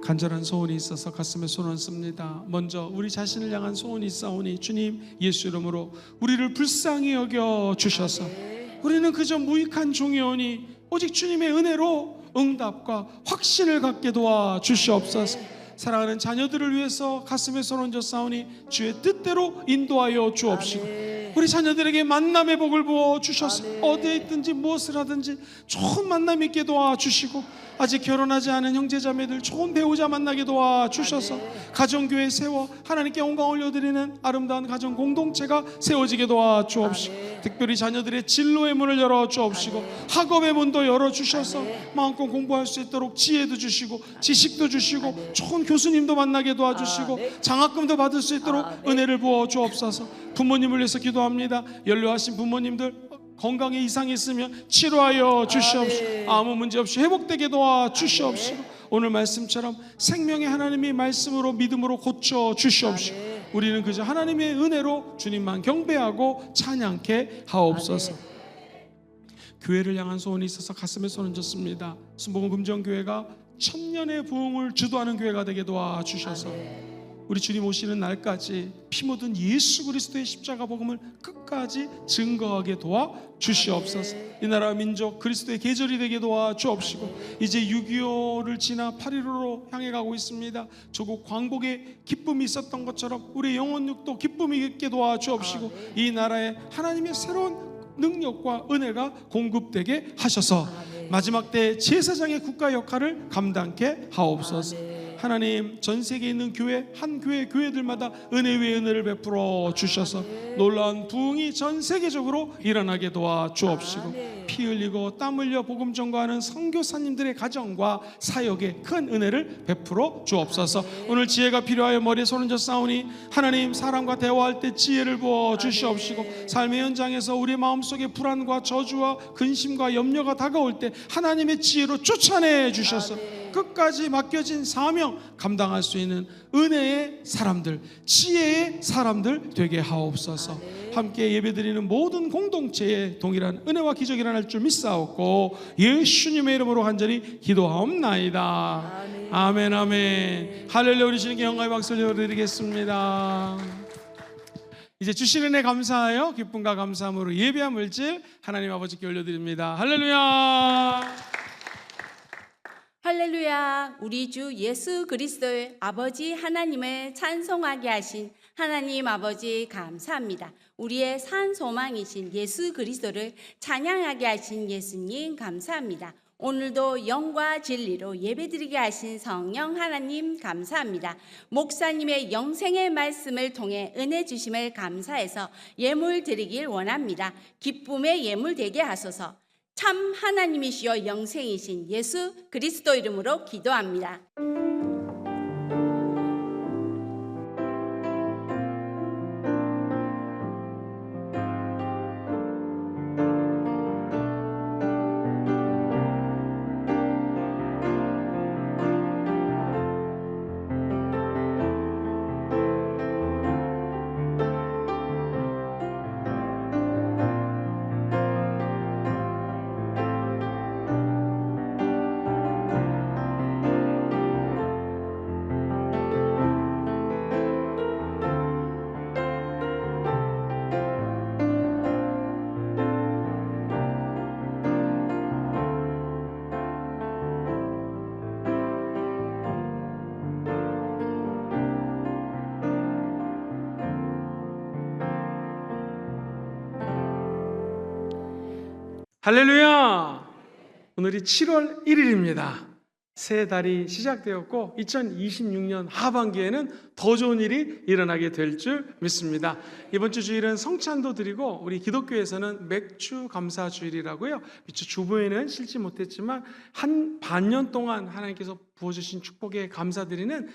C: 간절한 소원이 있어서 가슴에 손을 씁니다. 먼저 우리 자신을 향한 소원이 있사오니 주님 예수 이름으로 우리를 불쌍히 여겨 주셔서 우리는 그저 무익한 종이오니 오직 주님의 은혜로 응답과 확신을 갖게 도와 주시옵소서. 사랑하는 자녀들을 위해서 가슴에 손 얹어 싸우니 주의 뜻대로 인도하여 주옵시고 우리 자녀들에게 만남의 복을 부어 주셔서 어디에 있든지 무엇을 하든지 좋은 만남 있게 도와주시고 아직 결혼하지 않은 형제자매들 좋은 배우자 만나게 도와주셔서 가정교회 세워 하나님께 영광 올려드리는 아름다운 가정 공동체가 세워지게 도와주옵시고 특별히 자녀들의 진로의 문을 열어주옵시고 학업의 문도 열어주셔서 마음껏 공부할 수 있도록 지혜도 주시고 지식도 주시고 좋은 교수님도 만나게 도와주시고 장학금도 받을 수 있도록 은혜를 부어주옵소서. 부모님을 위해서 기도합니다. 연로하신 부모님들 건강에 이상이 있으면 치료하여 주시옵시고 아무 문제 없이 회복되게 도와주시옵시고 오늘 말씀처럼 생명의 하나님이 말씀으로 믿음으로 고쳐 주시옵시고 우리는 그저 하나님의 은혜로 주님만 경배하고 찬양케 하옵소서. 교회를 향한 소원이 있어서 가슴에 손을 얹었습니다. 순복음 금정교회가 천년의 부흥을 주도하는 교회가 되게 도와주셔서 우리 주님 오시는 날까지 피 묻은 예수 그리스도의 십자가 복음을 끝까지 증거하게 도와 주시옵소서. 이 나라 민족 그리스도의 계절이 되게 도와 주옵시고 이제 6.25를 지나 8.15로 향해 가고 있습니다. 조국 광복의 기쁨이 있었던 것처럼 우리 영혼육도 기쁨이 있게 도와 주옵시고 이 나라에 하나님의 새로운 능력과 은혜가 공급되게 하셔서 마지막 때 제사장의 국가 역할을 감당케 하옵소서. 하나님 전 세계에 있는 교회 한 교회들마다 은혜 위에 은혜를 베풀어 주셔서 놀라운 부흥이 전 세계적으로 일어나게 도와 주옵시고 피 흘리고 땀 흘려 복음 전거하는 선교사님들의 가정과 사역에 큰 은혜를 베풀어 주옵소서. 오늘 지혜가 필요하여 머리에 손을 얹어 싸우니 하나님 사람과 대화할 때 지혜를 부어 주시옵시고 삶의 현장에서 우리 마음속에 불안과 저주와 근심과 염려가 다가올 때 하나님의 지혜로 쫓아내 주셔서 끝까지 맡겨진 사명 감당할 수 있는 은혜의 사람들, 지혜의 사람들 되게 하옵소서. 함께 예배드리는 모든 공동체에 동일한 은혜와 기적이 일어날 줄 믿사옵고 예수님의 이름으로 간절히 기도하옵나이다. 아멘 아멘. 할렐루야. 우리 주님께 영광의 박수를 올려드리겠습니다. 이제 주신 은혜 감사하여 기쁨과 감사함으로 예배한 물질 하나님 아버지께 올려드립니다. 할렐루야.
D: 할렐루야. 우리 주 예수 그리스도의 아버지 하나님을 찬송하게 하신 하나님 아버지 감사합니다. 우리의 산 소망이신 예수 그리스도를 찬양하게 하신 예수님 감사합니다. 오늘도 영과 진리로 예배드리게 하신 성령 하나님 감사합니다. 목사님의 영생의 말씀을 통해 은혜 주심을 감사해서 예물 드리길 원합니다. 기쁨의 예물 되게 하소서. 참 하나님이시여 영생이신 예수 그리스도 이름으로 기도합니다.
C: 할렐루야! 오늘이 7월 1일입니다. 새 달이 시작되었고 2026년 하반기에는 더 좋은 일이 일어나게 될 줄 믿습니다. 이번 주 주일은 성찬도 드리고 우리 기독교에서는 맥주 감사 주일이라고요. 미처 주보에는 실지 못했지만 한 반년 동안 하나님께서 부어주신 축복에 감사드리는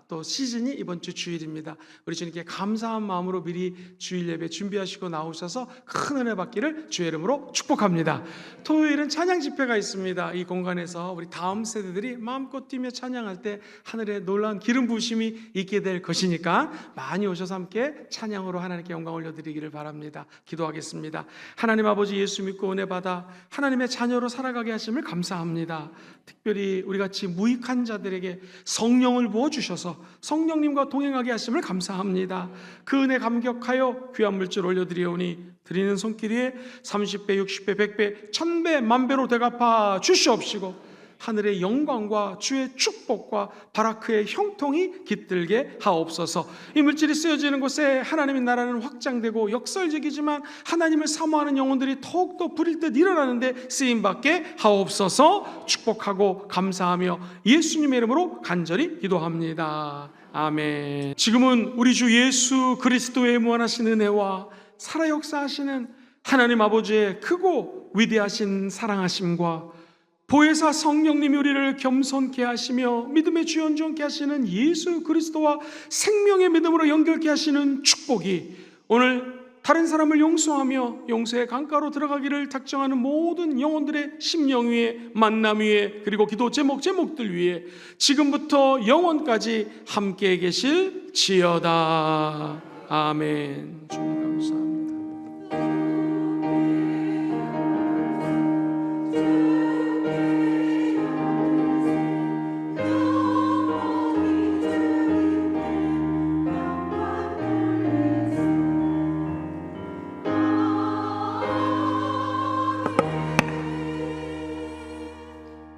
C: 또 시즌이 이번 주 주일입니다. 우리 주님께 감사한 마음으로 미리 주일 예배 준비하시고 나오셔서 큰 은혜 받기를 주의 이름으로 축복합니다. 토요일은 찬양 집회가 있습니다. 이 공간에서 우리 다음 세대들이 마음껏 뛰며 찬양할 때 하늘에 놀라운 기름 부으심이 있게 될 것이니까 많이 오셔서 함께 찬양으로 하나님께 영광 올려드리기를 바랍니다. 기도하겠습니다. 하나님 아버지, 예수 믿고 은혜 받아 하나님의 자녀로 살아가게 하심을 감사합니다. 특별히 우리같이 무익한 자들에게 성령을 부어주셔서 성령님과 동행하게 하심을 감사합니다. 그 은혜 감격하여 귀한 물질 올려드리오니 드리는 손길 위에 30배, 60배, 100배, 1000배, 만배로 대갚아 주시옵시고 하늘의 영광과 주의 축복과 바라크의 형통이 깃들게 하옵소서. 이 물질이 쓰여지는 곳에 하나님의 나라는 확장되고 역설적이지만 하나님을 사모하는 영혼들이 더욱더 부릴 듯 일어나는데 쓰임받게 하옵소서. 축복하고 감사하며 예수님의 이름으로 간절히 기도합니다. 아멘. 지금은 우리 주 예수 그리스도의 무한하신 은혜와 살아 역사하시는 하나님 아버지의 크고 위대하신 사랑하심과 보혜사 성령님이 우리를 겸손케 하시며 믿음의 주연종케 하시는 예수 그리스도와 생명의 믿음으로 연결케 하시는 축복이 오늘 다른 사람을 용서하며 용서의 강가로 들어가기를 작정하는 모든 영혼들의 심령 위에, 만남 위에, 그리고 기도 제목들 위에 지금부터 영원까지 함께 계실지어다. 아멘. 주님 감사합니다.